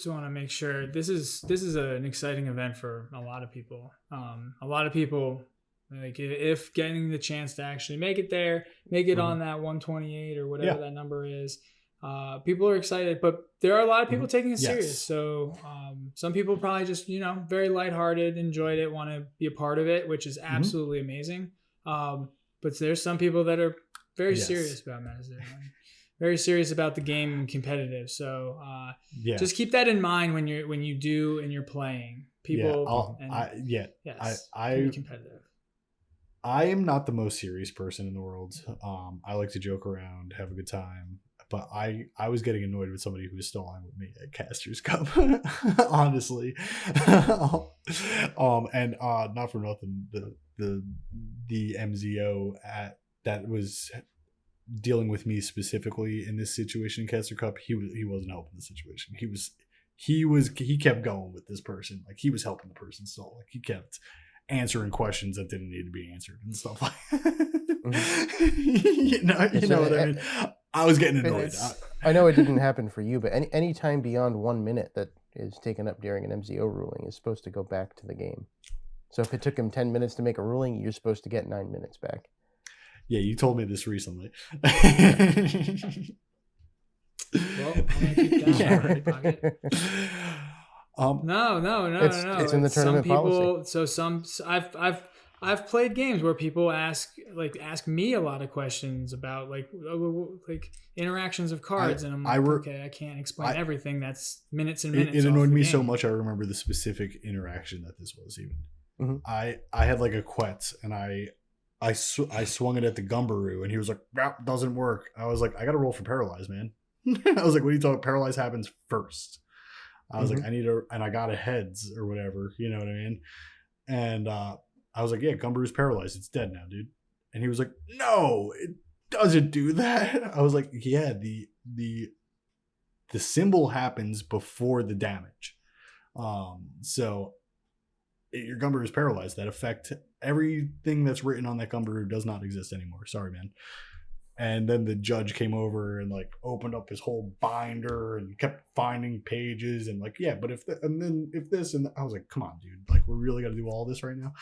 want to make sure this is an exciting event for a lot of people. A lot of people, like if getting the chance to actually make it there, make it on that 128 or whatever that number is. People are excited, but there are a lot of people taking it serious. So some people probably just very lighthearted, enjoyed it, want to be a part of it, which is absolutely amazing. But there's some people that are very serious about Metazoo, very serious about the game and competitive. So just keep that in mind when you're playing. People, I competitive. I am not the most serious person in the world. I like to joke around, have a good time. But I was getting annoyed with somebody who was still on with me at Casters Cup, honestly. And not for nothing, the MZO that was dealing with me specifically in this situation in Caster Cup, he wasn't helping the situation. He kept going with this person, like he was helping the person still, like he kept answering questions that didn't need to be answered and stuff like that. you know what I mean? I was getting annoyed. I know it didn't happen for you, but any time beyond 1 minute that is taken up during an MZO ruling is supposed to go back to the game. So if it took him 10 minutes to make a ruling, you're supposed to get 9 minutes back. Yeah, you told me this recently. Well, I'm gonna keep that pocket. No. It's in the tournament policy. So I've played games where people ask me a lot of questions about like interactions of cards, and I'm like, I can't explain everything. That's minutes and minutes. It annoyed me so much. I remember the specific interaction that this was even. Mm-hmm. I had like a Quetz, and I swung it at the Gumbaroo, and he was like, "That doesn't work." I was like, "I got to roll for Paralyze, man." I was like, "What are you talking? Paralyze happens first." I was like, "I need and I got a heads or whatever." You know what I mean? And I was like, "Yeah, Gumbaroo's paralyzed. It's dead now, dude." And he was like, "No, it doesn't do that." I was like, "Yeah, the symbol happens before the damage. So your Gumbaroo is paralyzed. That effect, everything that's written on that Gumbaroo does not exist anymore. Sorry, man." And then the judge came over and like opened up his whole binder and kept finding pages and like, "Yeah, but if this," and I was like, "Come on, dude, like we're really got to do all this right now?"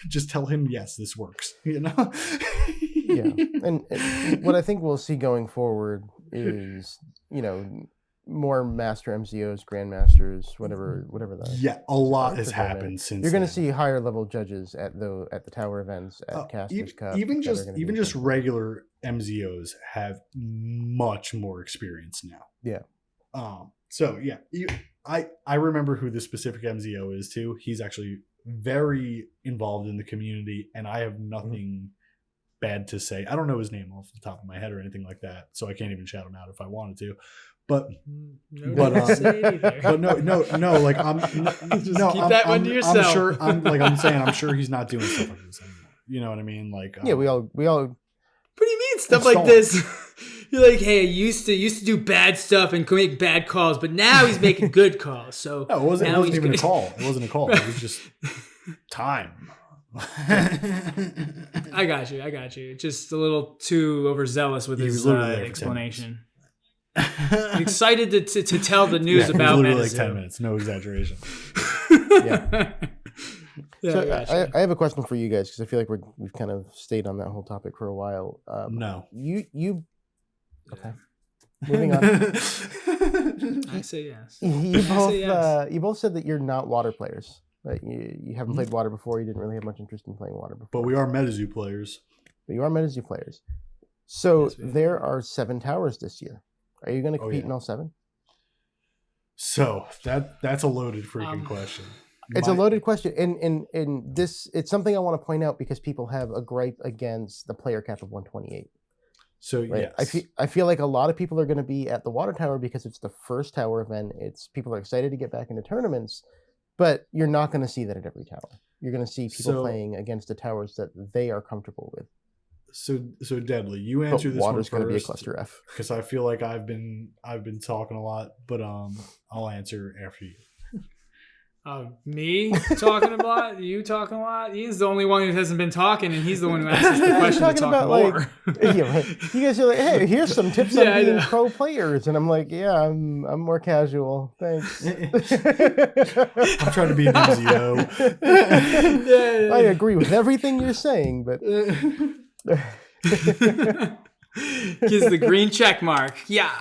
Just tell him, yes, this works, Yeah. And what I think we'll see going forward is, more master MCOs, grandmasters, whatever that. A lot has happened since. You're going to see higher level judges at the tower events, at Casters Cup. Even just regular MZOs have much more experience now. Yeah. So yeah, I remember who the specific MZO is too. He's actually very involved in the community, and I have nothing bad to say. I don't know his name off the top of my head or anything like that, so I can't even shout him out if I wanted to. But no, like I'm just keep that one to yourself. I'm sure I'm saying I'm sure he's not doing stuff like this anymore. You know what I mean? Like yeah, we all. What do you mean stuff like this? You're like, hey, I used to do bad stuff and make bad calls, but now he's making good calls. So no, it wasn't even a call. It wasn't a call. It was just time. I got you. Just a little too overzealous with his explanation. Excited to tell the news about literally Metazoo. like 10 minutes, no exaggeration. Yeah. So I have a question for you guys because I feel like we've kind of stayed on that whole topic for a while. No. You okay. Moving on. I say yes. You both said that you're not water players. That you haven't played water before. You didn't really have much interest in playing water before. But we are Metazoo players. So there are 7 towers this year. Are you going to compete in all 7? So that's a loaded freaking question. It's a loaded question, and this it's something I want to point out because people have a gripe against the player cap of 128. So right? yes, I feel like a lot of people are going to be at the water tower because it's the first tower event. People are excited to get back into tournaments, but you're not going to see that at every tower. You're going to see people playing against the towers that they are comfortable with. So Deadly, you answer this one first. Water's going to be a cluster F because I feel like I've been talking a lot, but I'll answer after you. Me talking a lot? You talking a lot? He's the only one who hasn't been talking, and he's the one who asks us the question to talk more. Yeah, right. You guys are like, hey, here's some tips on being pro players, and I'm like, yeah, I'm more casual. Thanks. I'm trying to be an MZO. I agree with everything you're saying, but gives the green check mark. Yeah.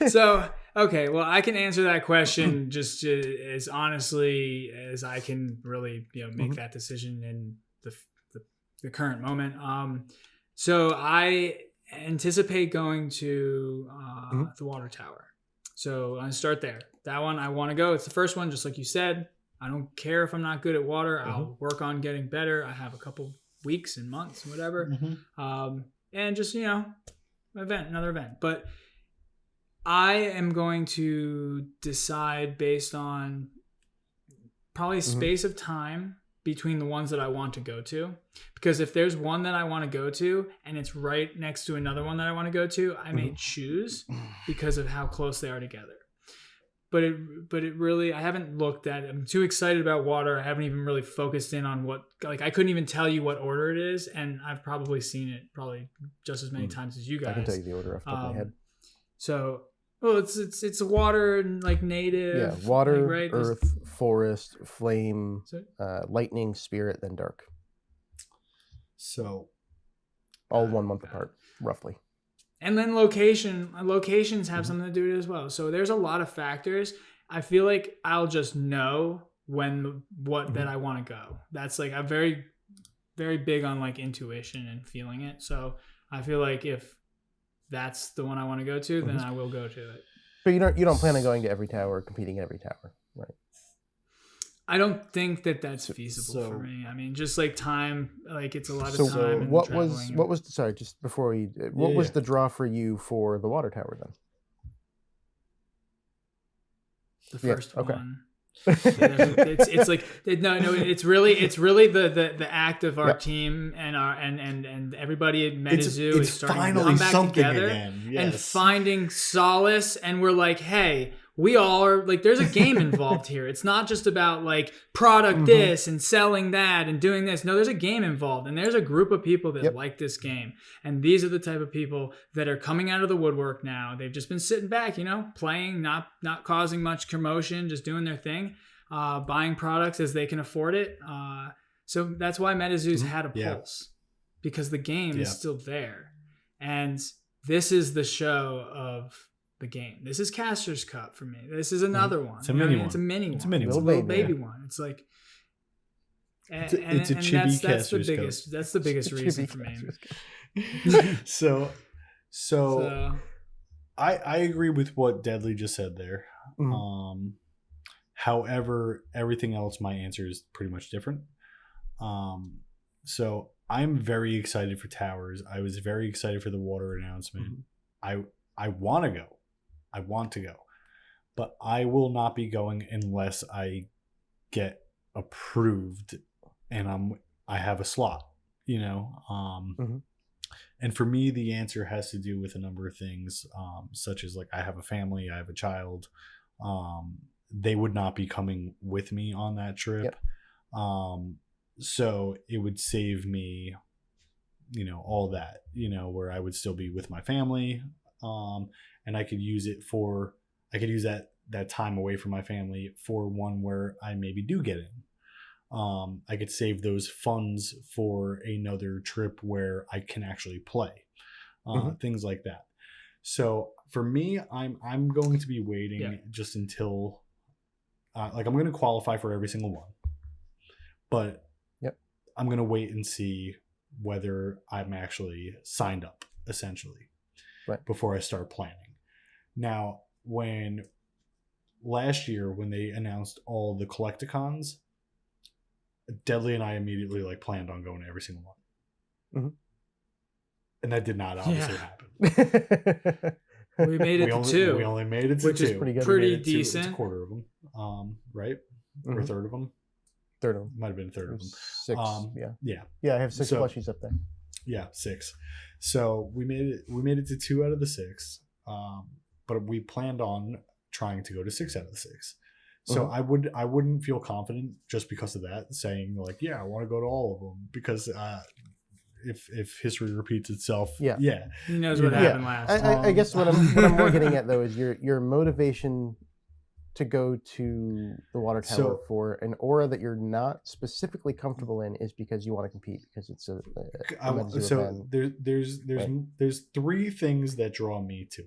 So. Okay, well, I can answer that question just as honestly as I can really, make that decision in the current moment. So I anticipate going to the water tower. So I start there. That one I want to go. It's the first one, just like you said. I don't care if I'm not good at water. I'll work on getting better. I have a couple weeks and months, whatever, and just another event, but. I am going to decide based on probably space of time between the ones that I want to go to. Because if there's one that I want to go to and it's right next to another one that I want to go to, I may choose because of how close they are together. But it really, I haven't looked at it. I'm too excited about water. I haven't even really focused in on I couldn't even tell you what order it is. And I've probably seen it probably just as many times as you guys. I can tell you the order off the top of my head. So... Well, it's water and like native. Yeah, water, earth, forest, flame, lightning, spirit, then dark. So, all 1 month apart, roughly. And then locations have something to do with it as well. So there's a lot of factors. I feel like I'll just know that I want to go. That's like I'm very, very big on like intuition and feeling it. So I feel like if that's the one I want to go to, then I will go to it. But you don't plan on going to every tower, competing at every tower, right? I don't think that's feasible for me. I mean, just like time, like it's a lot of time. So what was sorry, just before what was the draw for you for the water tower then? The first one. It's like it's really the act of our team and everybody at Metazoo is starting to come back together and finding solace, and we're like, hey, we all are like, there's a game involved here. It's not just about like product this and selling that and doing this. No, there's a game involved, and there's a group of people that like this game, and these are the type of people that are coming out of the woodwork now. They've just been sitting back, playing, not causing much commotion, just doing their thing, buying products as they can afford it. So that's why Metazoo's had a pulse, because the game is still there, and this is the show of the game. This is Casters Cup for me. This is another one. It's a mini one. It's a mini one. It's a mini one. It's a little baby one. It's like, it's a chibi Casters Cup. That's the biggest reason for me. So I agree with what Deadly just said there. However, everything else, my answer is pretty much different. So I'm very excited for towers. I was very excited for the water announcement. I want to go. I want to go. But I will not be going unless I get approved and I have a slot, you know. And for me, the answer has to do with a number of things, such as like I have a family, I have a child. They would not be coming with me on that trip. So it would save me, you know, all that, you know, where I would still be with my family. And I could use that time away from my family for one where I maybe do get in. I could save those funds for another trip where I can actually play, things like that. So for me, I'm going to be waiting just until, like I'm going to qualify for every single one, but I'm going to wait and see whether I'm actually signed up, essentially, before I start planning. Now, last year when they announced all the Collecticons, Deadly and I immediately like planned on going to every single one, and that did not obviously happen. We made it to 2. We only made it to which 2, is pretty decent. It's a quarter of them, right? Or a third of them. Third of them. Might have been a third of them. 6. Yeah. I have 6 plushies up there. Yeah, 6. So we made it to 2 out of the 6, but we planned on trying to go to 6 out of the 6. So I wouldn't feel confident just because of that, saying like, yeah, I want to go to all of them, because if history repeats itself, he knows what happened last. I guess what I'm more getting at though is your motivation to go to the water tower for an aura that you're not specifically comfortable in is because you want to compete, because it's a so there's 3 things that draw me to.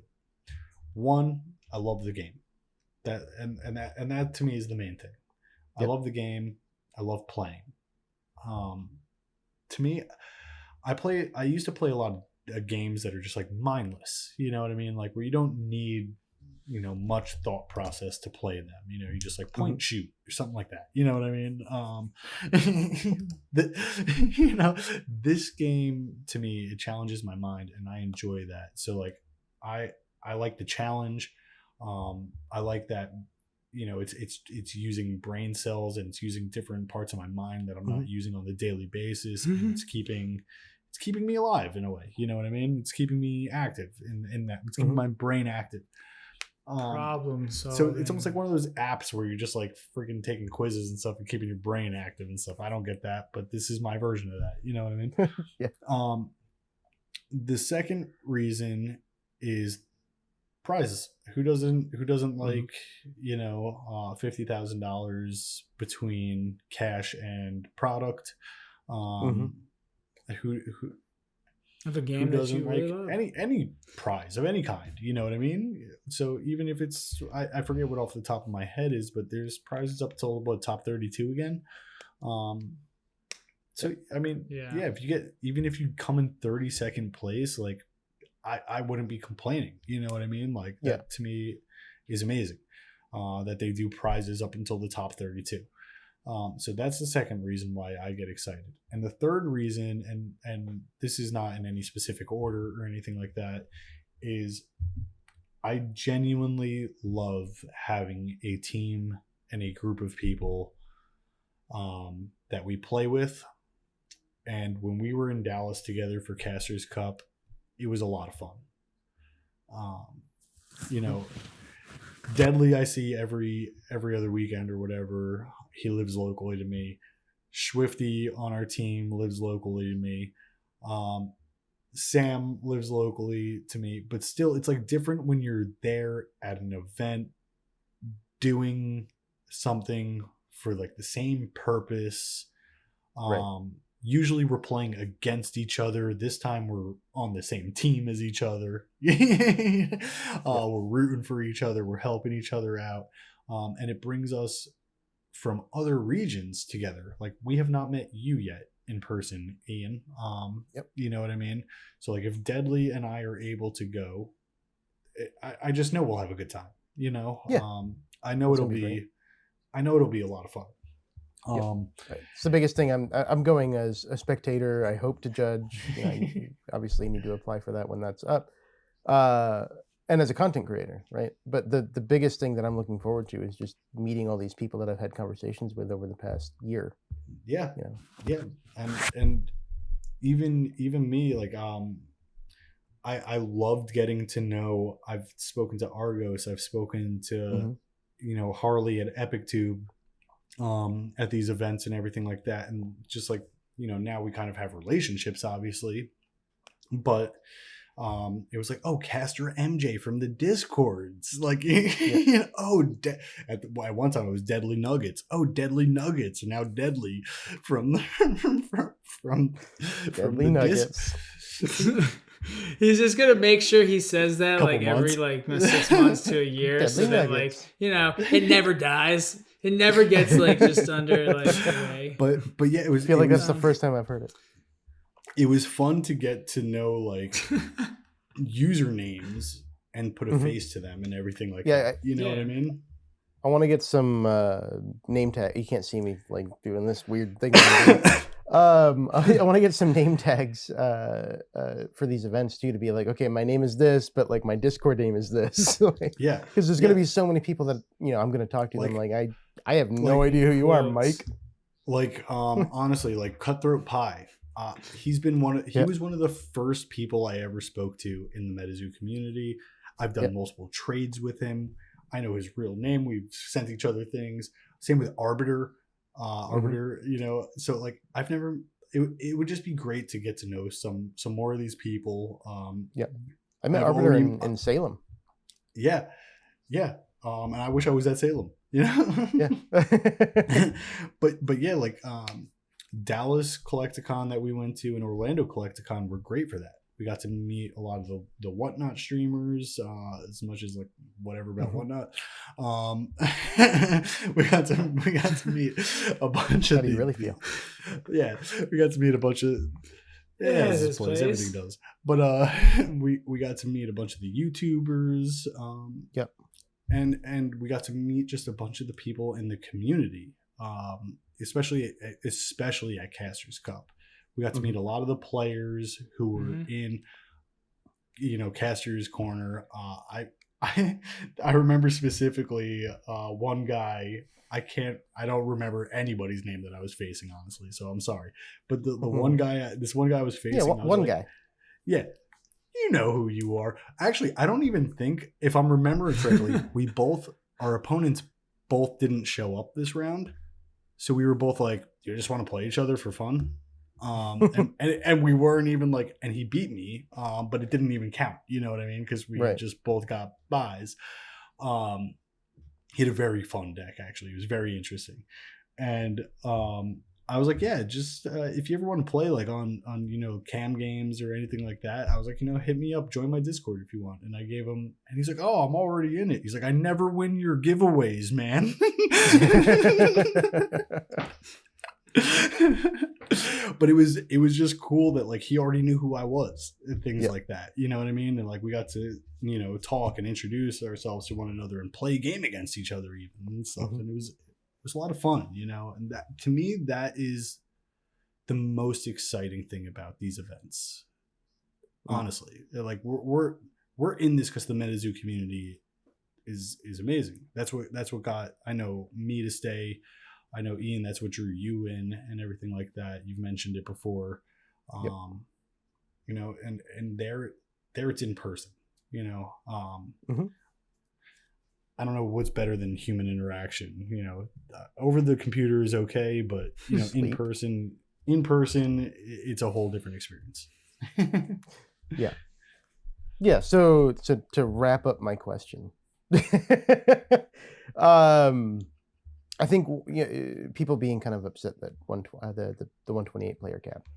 1, I love the game. That to me is the main thing. I love the game. I love playing. To me, I used to play a lot of games that are just like mindless. You know what I mean? Like where you don't need, you know, much thought process to play them. You know, you just like point, shoot, or something like that. You know what I mean? You know, this game to me, it challenges my mind, and I enjoy that. So like, I like the challenge. I like that, you know, it's using brain cells, and it's using different parts of my mind that I'm not using on the daily basis, and it's keeping me alive in a way. You know what I mean? It's keeping me active in that. It's keeping my brain active. Problem solving. So it's almost like one of those apps where you're just like freaking taking quizzes and stuff and keeping your brain active and stuff. I don't get that, but this is my version of that. You know what I mean? The second reason is prizes. Who doesn't like, you know, $50,000 between cash and product? Who of a game that you really love? Any prize of any kind, you know what I mean? So even if it's, I forget what off the top of my head is, but there's prizes up till about top 32 again. So I mean, if you come in 32nd place, like I wouldn't be complaining, you know what I mean? Like that to me is amazing, that they do prizes up until the top 32. So that's the second reason why I get excited. And the third reason, and this is not in any specific order or anything like that, is I genuinely love having a team and a group of people that we play with. And when we were in Dallas together for Casters Cup, it was a lot of fun. You know, Deadly I see every other weekend or whatever. He lives locally to me. Swifty on our team lives locally to me. Sam lives locally to me. But still, it's like different when you're there at an event doing something for like the same purpose. Usually we're playing against each other. This time we're on the same team as each other. We're rooting for each other. We're helping each other out. And it brings us from other regions together. Like we have not met you yet in person, Ian. You know what I mean? So like if Deadly and I are able to go, I just know we'll have a good time, you know? I know it'll be a lot of fun. It's the biggest thing. I'm going as a spectator. I hope to judge. You obviously need to apply for that when that's up. And as a content creator, right? But the biggest thing that I'm looking forward to is just meeting all these people that I've had conversations with over the past year. Yeah, yeah, and even me, like I loved getting to know. I've spoken to Argos. I've spoken to Harley at EpicTube at these events and everything like that, and just like now we kind of have relationships, obviously, but it was like, oh, Caster MJ from the Discords, like at one time it was Deadly Nuggets, Deadly Nuggets, and now Deadly from Deadly the Nuggets. He's just gonna make sure he says that like every 6 months to a year, so that it never dies. It never gets just under away. But yeah, I feel like that's the first time I've heard it. It was fun to get to know usernames and put a face to them and everything like that. You know what I mean? I want to get some name tag. You can't see me doing this weird thing. I want to get some name tags for these events too, to be like, okay, my name is this, but my Discord name is this. Because there's going to be so many people that I'm going to talk to them. I have no idea who you are, Mike. Honestly, Cutthroat Pie. He was one of the first people I ever spoke to in the Metazoo community. I've done multiple trades with him. I know his real name. We've sent each other things. Same with Arbiter. So I've never. It would just be great to get to know some more of these people. I met Arbiter in Salem. Yeah. And I wish I was at Salem. But yeah, Dallas Collecticon that we went to and Orlando Collecticon were great for that. We got to meet a lot of the Whatnot streamers, as much as whatever about Whatnot. We got to meet a bunch of. How do you really feel? Yeah, we got to meet a bunch of. Yeah, this place, everything does. But we got to meet a bunch of the YouTubers. And we got to meet just a bunch of the people in the community. Especially at Casters Cup. We got to meet a lot of the players who were in, Casters Corner. I remember specifically one guy. I don't remember anybody's name that I was facing, honestly. So I'm sorry, but the one guy, this one guy I was facing. Yeah, one guy. Yeah, you know who you are. Actually, I don't even think, if I'm remembering correctly, our opponents both didn't show up this round. So we were both like, "You just want to play each other for fun," and we weren't even and he beat me, but it didn't even count. You know what I mean? Because we just both got buys. He had a very fun deck, actually. It was very interesting, and I was like, "Yeah, just if you ever want to play on cam games or anything like that," I was like, hit me up, join my Discord if you want. And I gave him, and he's like, "Oh, I'm already in it." He's like, "I never win your giveaways, man." But it was just cool that he already knew who I was and things like that. You know what I mean? And we got to talk and introduce ourselves to one another and play a game against each other even and stuff. And it was a lot of fun, and that, to me, that is the most exciting thing about these events. Honestly, we're in this because the Metazoo community is amazing. That's what got me to stay. I know, Ian, that's what drew you in and everything like that. You've mentioned it before. And there it's in person. I don't know what's better than human interaction. Over the computer is okay, but in person, it's a whole different experience. Yeah. So to wrap up my question, I think people being kind of upset that the 128 player cap.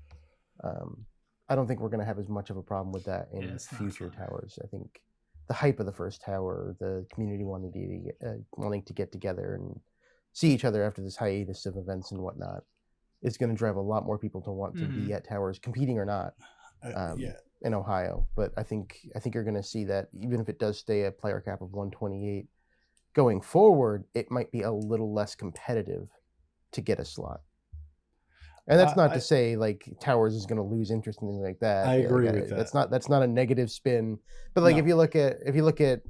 I don't think we're going to have as much of a problem with that in future towers. I think the hype of the first tower, the community wanting to get together and see each other after this hiatus of events and whatnot, is going to drive a lot more people to want to be at towers, competing or not, in Ohio. But I think you're going to see that even if it does stay a player cap of 128, going forward, it might be a little less competitive to get a slot. And that's not to say like Towers is going to lose interest in things like that. I agree with that. That's not a negative spin. But like if you look at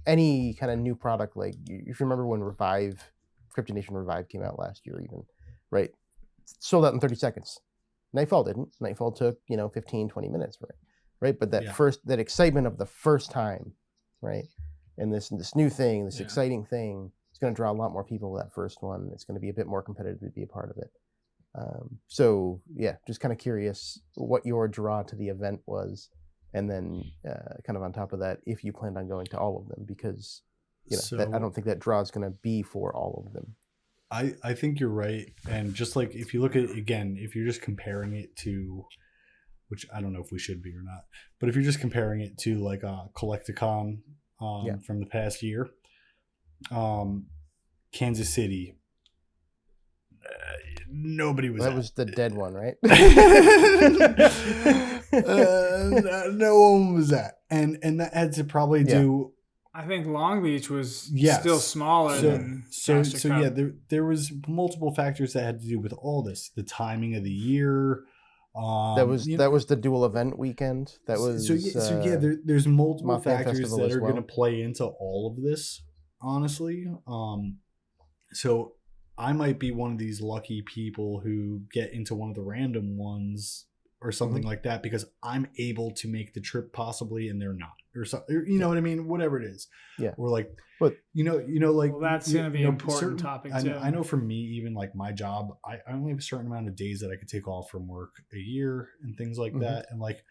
any kind of new product, like if you remember when Cryptid Nation Revive came out last year, even right, sold out in 30 seconds. Nightfall didn't. Nightfall took 15, 20 minutes, right. But that excitement of the first time, right, and this new thing, this exciting thing, it's going to draw a lot more people to that first one. It's going to be a bit more competitive to be a part of it. So yeah, just kind of curious what your draw to the event was, and then kind of on top of that, if you planned on going to all of them, because I don't think that draw is going to be for all of them. I think you're right, and just like if you look at it again, if you're just comparing it to, which I don't know if we should be or not, but if you're just comparing it to like a Collecticon from the past year, Kansas City. Nobody was. That was the dead one, right? No one was at, and that had to probably do. I think Long Beach was still smaller than so there was multiple factors that had to do with all this. The timing of the year. That was the dual event weekend. That was there's multiple factors Festival that are well. going to play into all of this. Honestly, so I might be one of these lucky people who get into one of the random ones or something like that because I'm able to make the trip possibly and they're not, or something. You know what I mean? Whatever it is. Yeah. Or like, but like that's going to be an important topic too. I know for me, even like my job, I only have a certain amount of days that I could take off from work a year and things like that. And like,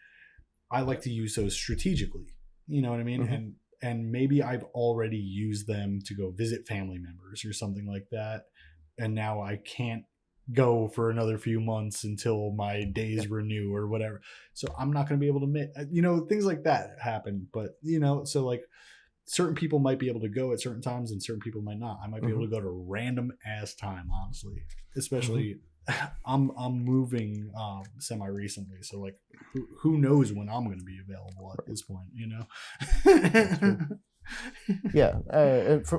I like to use those strategically. You know what I mean? And maybe I've already used them to go visit family members or something like that. And now I can't go for another few months until my days renew or whatever. So I'm not going to be able to things like that happen. But, so like certain people might be able to go at certain times and certain people might not. I might be able to go to random ass time, honestly, especially I'm moving semi recently. So like who knows when I'm going to be available at this point,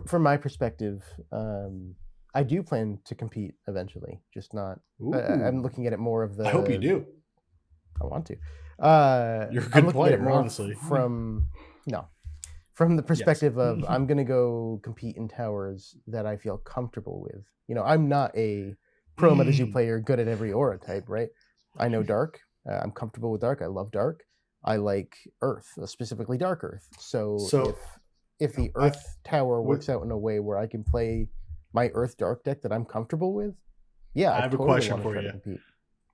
From my perspective, I do plan to compete eventually, just not. I'm looking at it more of the. I hope you do. I want to. You're a good player, honestly. From the perspective of I'm going to go compete in towers that I feel comfortable with. I'm not a pro Metazoo player, good at every aura type, right? I know Dark. I'm comfortable with Dark. I love Dark. I like Earth, specifically Dark Earth. So if the Earth tower works out in a way where I can play my Earth Dark deck that I'm comfortable with, I have totally a question want to for try you. to compete.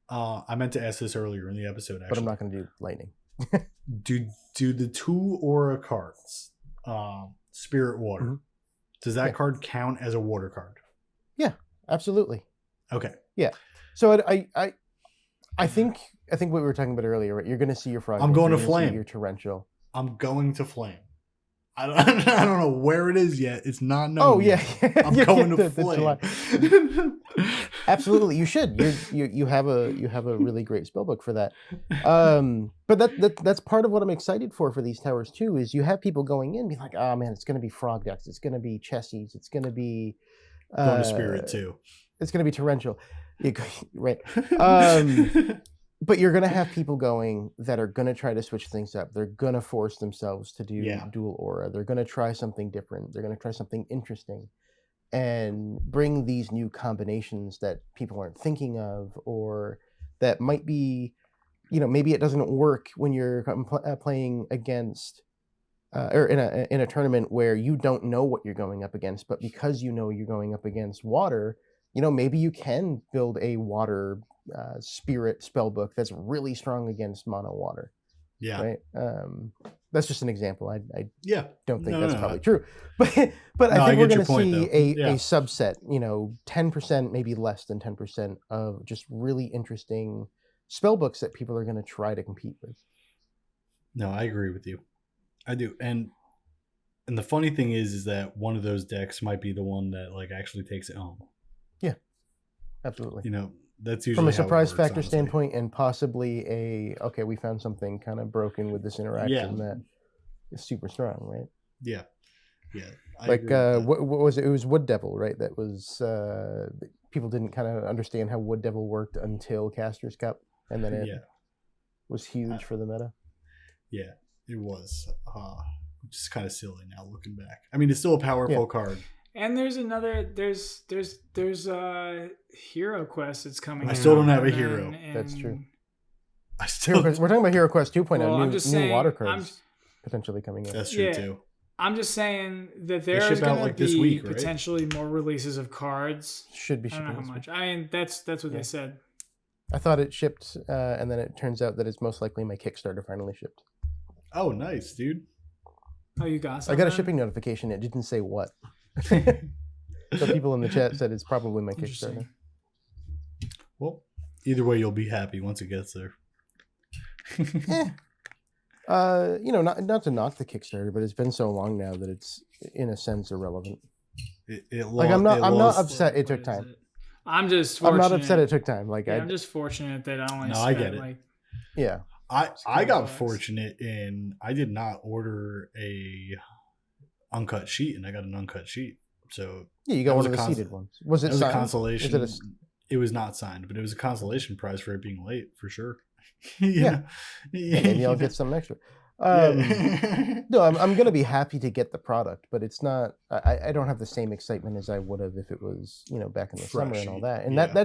I meant to ask this earlier in the episode, actually. But I'm not going to do Lightning. Do the 2 aura cards, Spirit Water, does that card count as a water card? Yeah, absolutely. Okay. Yeah. So I think what we were talking about earlier, right? You're going to see your frog. I'm going to Flame. Your torrential. I'm going to Flame. I don't know where it is yet. It's not known. Oh yeah, I'm going to Flame. Absolutely, you should. You have a really great spellbook for that. But that's part of what I'm excited for these towers too. Is you have people going in, be like, oh man, it's going to be frog decks, it's going to be chessies, it's going to be going to Spirit too. It's going to be torrential, right? But you're going to have people going that are going to try to switch things up. They're going to force themselves to do dual aura. They're going to try something different. They're going to try something interesting and bring these new combinations that people aren't thinking of, or that might be, maybe it doesn't work when you're playing against or in a tournament where you don't know what you're going up against, but because you're going up against water, maybe you can build a water spirit spellbook that's really strong against mono water. Yeah. Right. That's just an example. I don't think that's probably true, but I think we're going to see a subset. 10%, maybe less than 10% of just really interesting spellbooks that people are going to try to compete with. No, I agree with you. I do, and the funny thing is that one of those decks might be the one that like actually takes it home. Yeah, absolutely. That's usually from a surprise how it works, factor standpoint, and possibly we found something kind of broken with this interaction that is super strong, right? Yeah. Yeah. I Like agree with that. what was it? It was Wood Devil, right? That was people didn't kind of understand how Wood Devil worked until Casters Cup, and then it Yeah. was huge for the meta. Yeah, it was. Which is kind of silly now looking back. I mean, it's still a powerful card. And there's Hero Quest that's coming. I still don't out, have a and hero. then- That's true. I still. We're talking about Hero Quest 2.0, Well, I'm new just saying, water cards potentially coming in. That's true Yeah. too. I'm just saying that They there ship is out, going to like, be this week, right? potentially more releases of cards. Should be I don't shipping know how this much. week. I mean, that's what they said. I thought it shipped, and then it turns out that it's most likely my Kickstarter finally shipped. Oh, nice, dude. Oh, you got I something? got a shipping notification. It didn't say what. So people in the chat said it's probably my Kickstarter. Interesting. Well, either way, you'll be happy once it gets there. Not to knock the Kickstarter, but it's been so long now that it's in a sense irrelevant. I'm not upset it took time. I'm just fortunate. I'm not upset it took time. Like I'm just fortunate that I only No, spent I get it. like yeah. I got $6. fortunate in I did not order a uncut sheet, and I got an uncut sheet. So Yeah, you got that one was of a the seeded ones. Was it that was a signed? consolation. Was It was not signed, but it was a consolation prize for it being late for sure. Yeah, maybe I'll get some extra. Yeah. No, I'm gonna be happy to get the product, but it's not. I don't have the same excitement as I would have if it was back in the summer and all that. And yeah.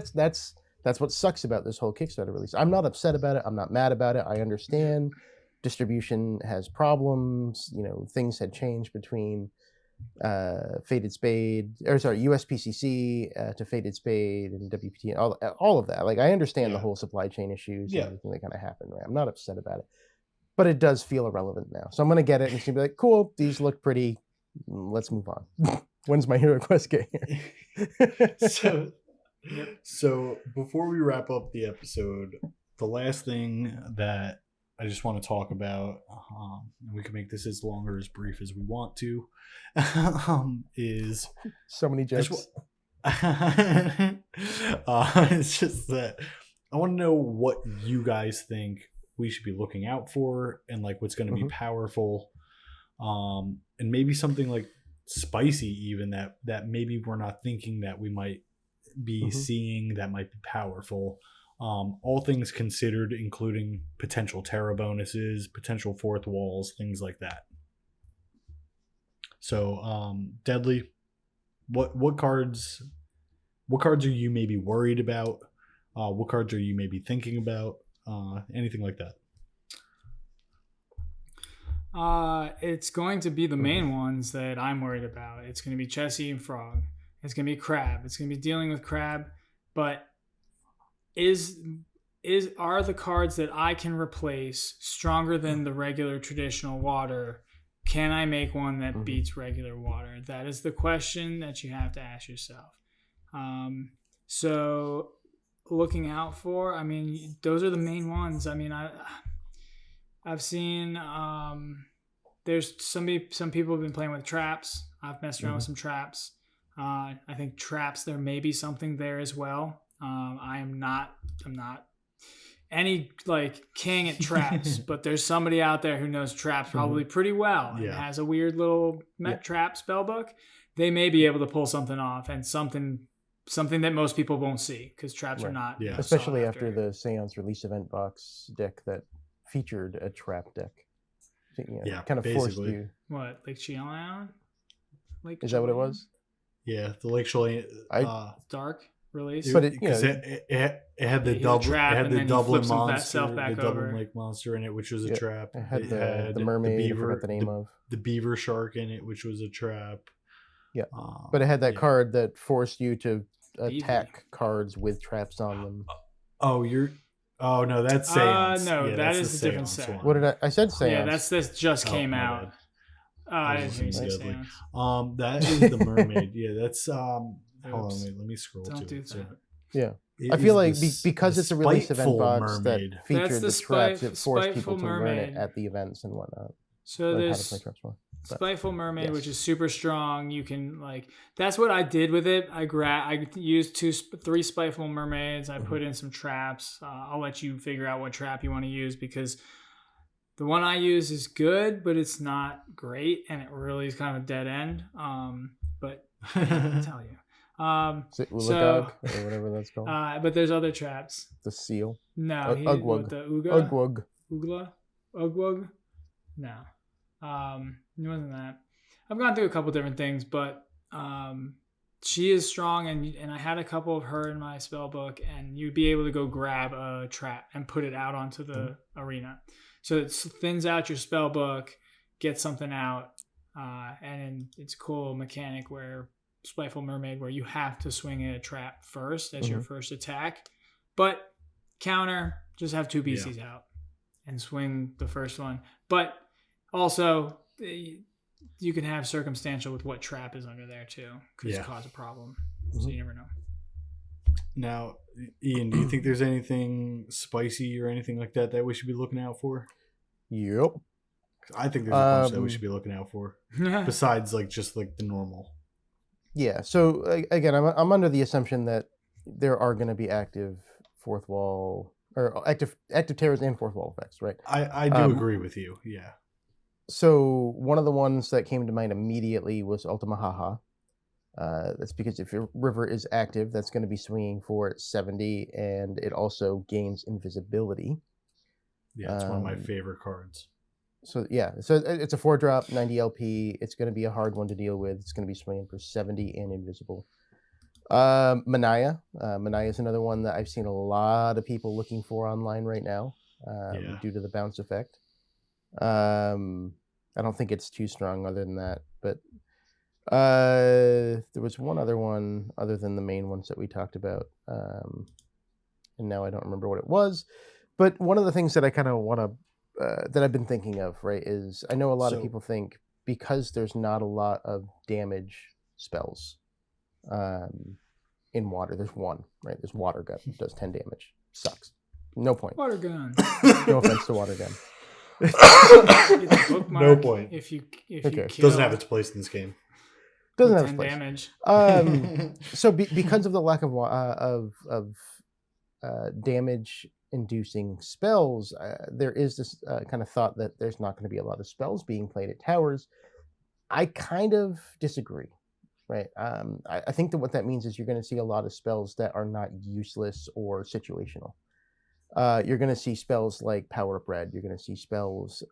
that's what sucks about this whole Kickstarter release. I'm not upset about it. I'm not mad about it. I understand distribution has problems. Things had changed between USPCC to Faded Spade and WPT and all of that. Like I understand the whole supply chain issues and everything that kind of happened. Right, I'm not upset about it, but it does feel irrelevant now. So I'm gonna get it and it's gonna be like, cool, these look pretty. Let's move on. When's my Hero Quest game? So before we wrap up the episode, the last thing that I just want to talk about, and we can make this as long or as brief as we want to, is so many jokes. It's just that I want to know what you guys think we should be looking out for, and like what's going to be powerful, and maybe something like spicy, even that maybe we're not thinking that we might be seeing that might be powerful. All things considered, including potential Terra bonuses, potential fourth walls, things like that. So, Deadly, what cards are you maybe worried about? What cards are you maybe thinking about? Anything like that? It's going to be the main ones that I'm worried about. It's going to be Chessie and Frog. It's going to be Crab. It's going to be dealing with Crab, but are the cards that I can replace stronger than the regular traditional water? Can I make one that beats regular water? That is the question that you have to ask yourself. So looking out for, I mean, those are the main ones. I mean, I've seen there's some people have been playing with traps. I've messed around with some traps. I think traps, there may be something there as well. I'm not any like king at traps, but there's somebody out there who knows traps probably pretty well and has a weird little trap spell book. They may be able to pull something off, and something that most people won't see because traps are not. Especially after the Seance release event box deck that featured a trap deck. Kind of forced you. What, Lake Chelan? Is that what it was? Yeah, the Lake Chelan. Dark release, but it had the double, Dublin Lake monster in it, which was a trap. It had the mermaid, I forgot the name of the beaver shark in it, which was a trap. Yeah, but it had that card that forced you to attack cards with traps on them. Oh no, that's Seance. No, that is a different set. One. What I said Seance. Yeah, this just came out. I didn't hear you say Seance. That is the mermaid. Yeah, that's hold on, wait, let me scroll to it. So, I feel like because it's a release event box that featured the traps, it forced people to learn it at the events and whatnot. So there's Spiteful Mermaid, which is super strong. You can that's what I did with it. I used 3 Spiteful Mermaids. I put in some traps. I'll let you figure out what trap you want to use because The one I use is good, but it's not great, and it really is kind of a dead end. But I can tell you. Is it Ulagog or whatever that's called? But there's other traps. The seal. No, Ugwug. the Uga? Ugwug. Ugla? Ugwug? No. It wasn't that. I've gone through a couple different things, but she is strong, and I had a couple of her in my spell book, and you'd be able to go grab a trap and put it out onto the arena. So it thins out your spell book, gets something out, and it's a cool mechanic where Spiteful Mermaid, where you have to swing a trap first as your first attack. But counter, just have 2 beasties out and swing the first one. But also, you can have circumstantial with what trap is under there too, because it cause a problem. So you never know. Now, Ian, do you think there's anything spicy or anything like that we should be looking out for? Yep. I think there's a bunch that we should be looking out for, besides just the normal. Yeah. So again, I'm under the assumption that there are going to be active fourth wall or active terrors and fourth wall effects, right? I do agree with you. Yeah. So one of the ones that came to mind immediately was Ultima Haha. That's because if your river is active, that's going to be swinging for 70, and it also gains invisibility. Yeah, it's one of my favorite cards. So yeah, so it's a 4-drop, 90 LP. It's going to be a hard one to deal with. It's going to be swinging for 70 and invisible. Manaya. Manaya is another one that I've seen a lot of people looking for online right now due to the bounce effect. I don't think it's too strong other than that, but there was one other one other than the main ones that we talked about, and now I don't remember what it was. But one of the things that I kind of want to that I've been thinking of, right, is I know a lot of people think because there's not a lot of damage spells in water. There's one, right? There's Water Gun, does 10 damage. Sucks. No point. Water Gun. No offense to Water Gun. No point. If you kill, doesn't have its place in this game. Doesn't have its place. Damage. So because of the lack of damage-inducing spells, there is this kind of thought that there's not going to be a lot of spells being played at towers. I kind of disagree, right? I think that what that means is you're going to see a lot of spells that are not useless or situational. You're going to see spells like Power Up Red. You're going to see spells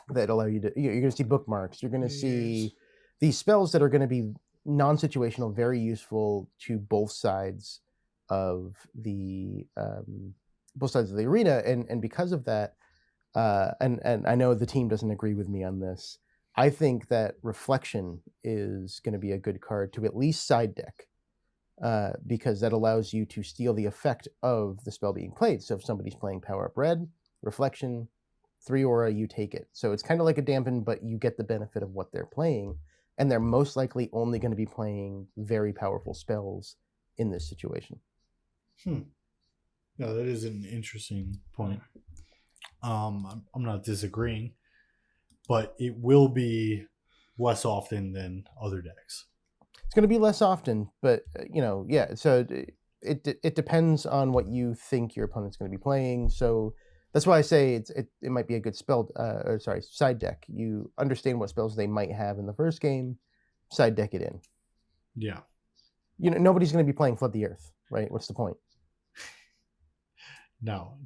that allow you to... You're going to see bookmarks. You're going to see these spells that are going to be non-situational, very useful to both sides of the arena, and because of that, and I know the team doesn't agree with me on this. I think that Reflection is going to be a good card to at least side deck, because that allows you to steal the effect of the spell being played. So if somebody's playing Power Up Red, Reflection, 3 aura, you take it. So it's kind of like a dampen, but you get the benefit of what they're playing, and they're most likely only going to be playing very powerful spells in this situation. No, that is an interesting point. I'm not disagreeing, but it will be less often than other decks. It's going to be less often, but so it depends on what you think your opponent's going to be playing. So that's why I say it might be a good side deck. You understand what spells they might have in the first game, side deck it in. Yeah. Nobody's going to be playing Flood the Earth, right? What's the point? No.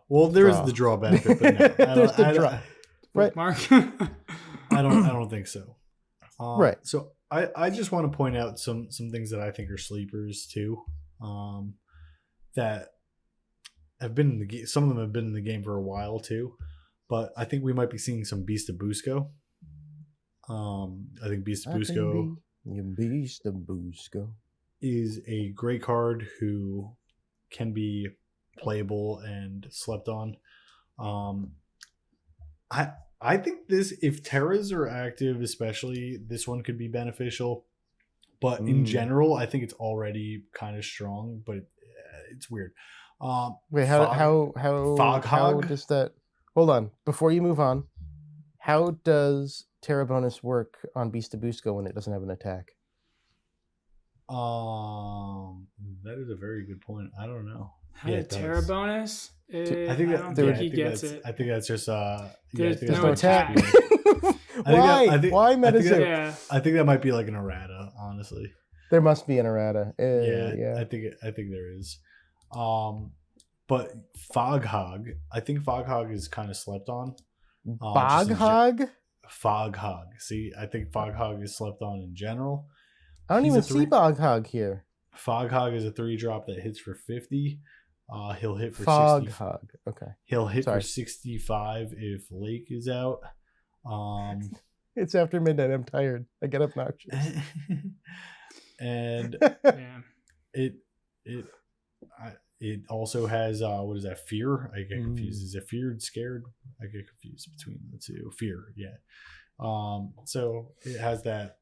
Well, there is the draw benefit, but no. There's the draw. Right. Mark. I don't think so. Right. So I just want to point out some things that I think are sleepers too, that have been in the game. Some of them have been in the game for a while too, but I think we might be seeing some Beast of Busco. I think Beast of Busco is a great card who can be playable and slept on. I think if Terras are active, especially, this one could be beneficial. But in general, I think it's already kind of strong, but it's weird. Wait, how does that... Hold on. Before you move on, how does Terra bonus work on Beast of Busco when it doesn't have an attack? That is a very good point. I don't know. Had Yeah, a it Terra does. bonus. I think don't think he gets that's, it. I think that's just There's I think no that's attack. Why Metazoo? Yeah. I think that might be like an errata, honestly. There must be an errata. Yeah. I think there is. But Foghog, I think Foghog is kind of slept on. Bog Hog? Foghog. See, I think Foghog is slept on in general. I don't He's even a see Bog Hog here. Foghog is a 3-drop that hits for 50. He'll hit for Fog 60. Hog. Okay. He'll hit Sorry. for 65 if Lake is out. It's after midnight. I'm tired. I get obnoxious. And Yeah. it also has what is that? Fear? I get confused. Is it feared, scared? I get confused between the two. Fear, yeah. So it has that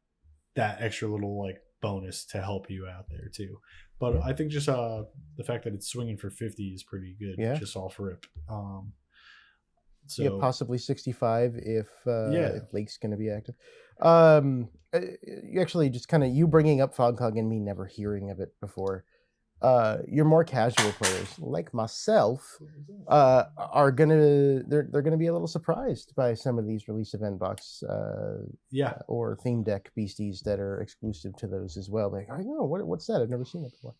extra little like bonus to help you out there too. But I think just the fact that it's swinging for 50 is pretty good. Yeah. Just off rip. So Yeah, possibly 65 if Lake's going to be active. You actually just kind of you bringing up Fog Hog and me never hearing of it before. Your more casual players like myself are they're gonna be a little surprised by some of these release event box or theme deck beasties that are exclusive to those as well. Like, I know what's that? I've never seen it before.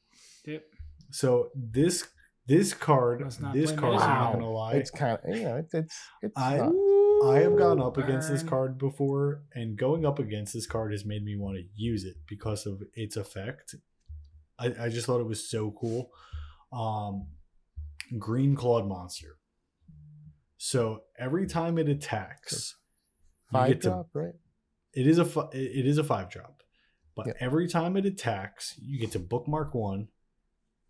Yep. So this card, I'm not gonna lie. It's kind of it's. I have gone up against this card before, and going up against this card has made me want to use it because of its effect. I just thought it was so cool. Green Clawed Monster. So every time it attacks, 5-drop, right? It is a 5-drop, but every time it attacks, you get to bookmark 1,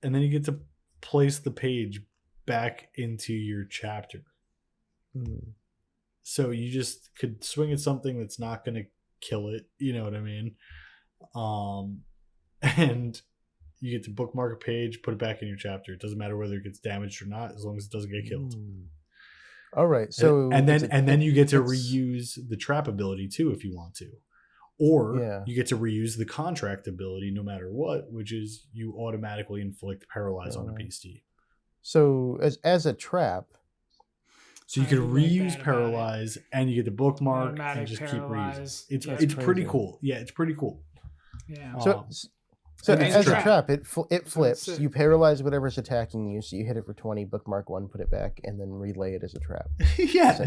and then you get to place the page back into your chapter. So you just could swing at something that's not going to kill it. You know what I mean? And you get to bookmark a page, put it back in your chapter. It doesn't matter whether it gets damaged or not, as long as it doesn't get killed. All right. So and then you get to reuse the trap ability too if you want to, or you get to reuse the contract ability no matter what, which is you automatically inflict paralyze on a beastie. So as a trap. So you can reuse paralyze, and you get the bookmark and just paralyze. Keep reusing. It's pretty cool. Yeah, it's pretty cool. Yeah. So as a trap, it flips. You paralyze whatever's attacking you, so you hit it for 20, bookmark 1, put it back, and then relay it as a trap. Yeah,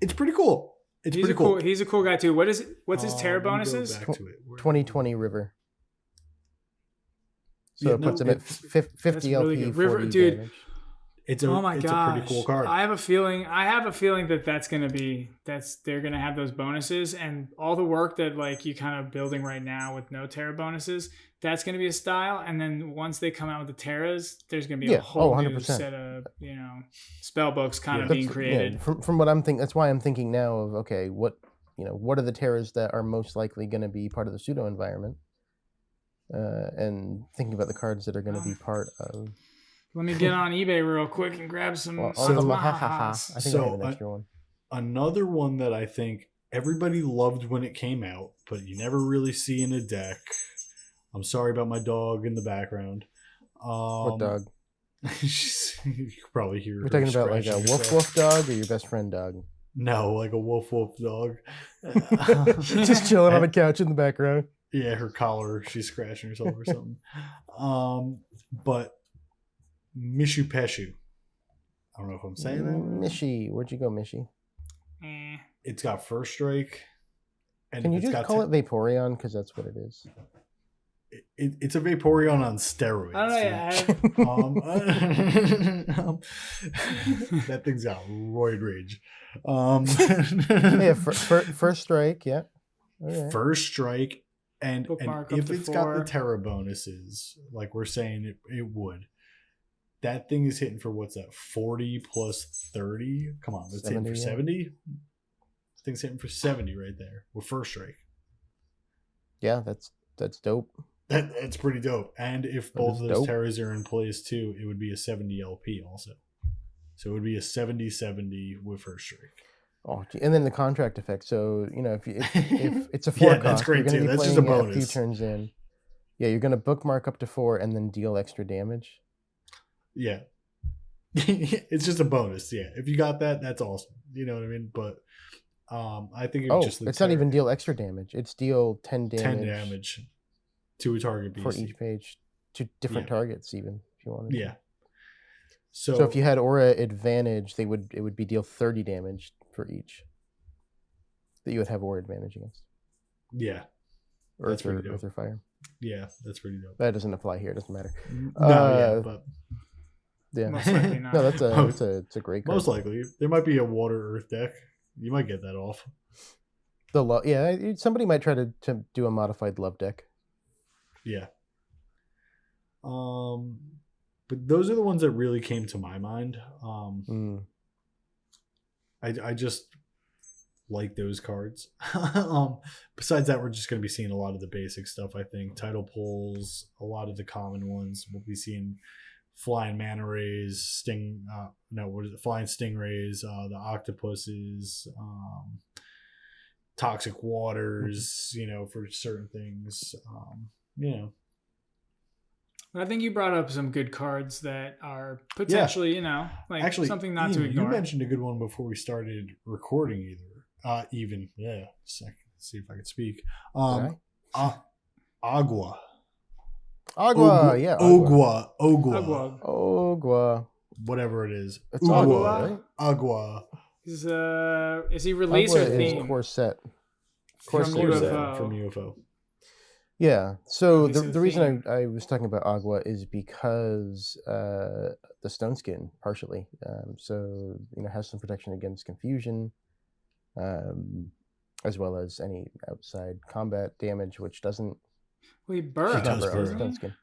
it's pretty cool. He's a cool guy too. What's his terror bonuses? 2020 River. So it puts him at 50 LP, really 40 dude. damage. It's a pretty cool card. I have a feeling that's gonna be they're gonna have those bonuses, and all the work that like you kind of building right now with no Terra bonuses, that's gonna be a style. And then once they come out with the Terras, there's gonna be a whole new set of spell books kind of being created. Yeah. From what I'm thinking, that's why I'm thinking now of okay, what are the Terras that are most likely going to be part of the pseudo environment, and thinking about the cards that are going to be part of. Let me get on eBay real quick and grab some. I think I have an extra one. Another one that I think everybody loved when it came out, but you never really see in a deck. I'm sorry about my dog in the background. What dog? You could probably hear. We're talking about like a woof dog or your best friend dog? No, like a woof dog. Just chilling on the couch in the background. Yeah, her collar. She's scratching herself or something. But Mishu Peshu. I don't know if I'm saying that. Mishy. Where'd you go, Mishy? It's got first strike. And can you just call it Vaporeon? Because that's what it is. It's a Vaporeon on steroids. That thing's got roid rage. First strike, yeah. Right. First strike, and if it's got the Terra bonuses, like we're saying it would, that thing is hitting for what's that? 40 plus 30? Come on, that's hitting for 70? This thing's hitting for 70 right there with first strike. Yeah, that's dope. That's pretty dope. And if both of those Terras are in place too, it would be a 70 LP also. So it would be a 70-70 with first strike. Oh, and then the contract effect. So, if it's a 4 cost, that's great too. That's just a bonus. A few turns in. Yeah, you're going to bookmark up to 4 and then deal extra damage. Yeah. It's just a bonus. Yeah. If you got that, that's awesome. You know what I mean? But I think it's not even deal extra damage. It's deal 10 damage to a target for beastie. each page to different targets, even if you wanted. Yeah. So if you had aura advantage, it would be deal 30 damage for each that you would have aura advantage against. Yeah. Earth or fire. Yeah, that's pretty dope. That doesn't apply here. It doesn't matter. But yeah, most likely not. No, it's a great card. Most likely, there might be a water earth deck. You might get that off. Somebody might try to do a modified love deck. Yeah. But those are the ones that really came to my mind. I just like those cards. Besides that, we're just going to be seeing a lot of the basic stuff. I think title pulls, a lot of the common ones. We'll be seeing flying manta rays, flying stingrays, the octopuses, toxic waters. For certain things. I think you brought up some good cards that are potentially, actually something not to ignore. You mentioned a good one before we started recording let's see if I can speak. Agua. Ogua. Whatever it is. It's Agua, right? Agua. Is he release or theme? Core set. From UFO. Yeah. So the reason I was talking about Agua is because the stone skin, partially. So has some protection against confusion, as well as any outside combat damage, which doesn't. Well, he burrows. Stone skin.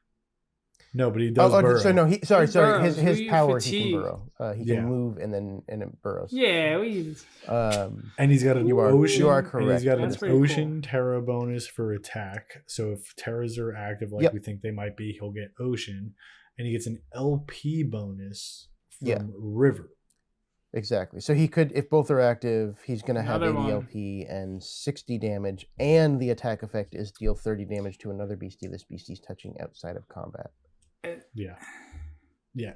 No, but he does burrow. So no, sorry. His power, fatigue. he can burrow. He can move and it burrows. Yeah, and he's got an ocean. You are correct. And he's got an ocean cool. Terra bonus for attack. So if Terras are active, we think they might be, he'll get ocean, and he gets an LP bonus from river. Exactly. So he could, if both are active, he's going to have 80 LP and 60 damage, and the attack effect is deal 30 damage to another beastie. This beastie's touching outside of combat. Yeah,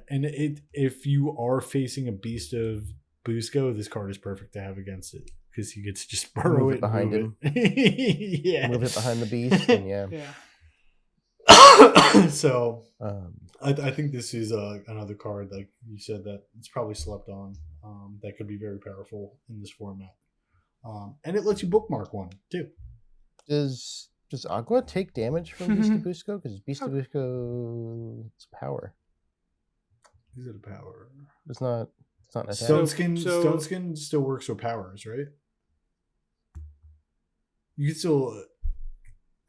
and if you are facing a beast of Busco, this card is perfect to have against it because he gets to just burrow it behind him. Yeah, move it behind the beast, and yeah. So I think this is another card, like you said, that it's probably slept on. That could be very powerful in this format, and it lets you bookmark one too. Does Agua take damage from Beast of Busco? Because Beast of Busco, it's power. Is it a power? It's not an attack. Stone skin still works with powers, right? You can still.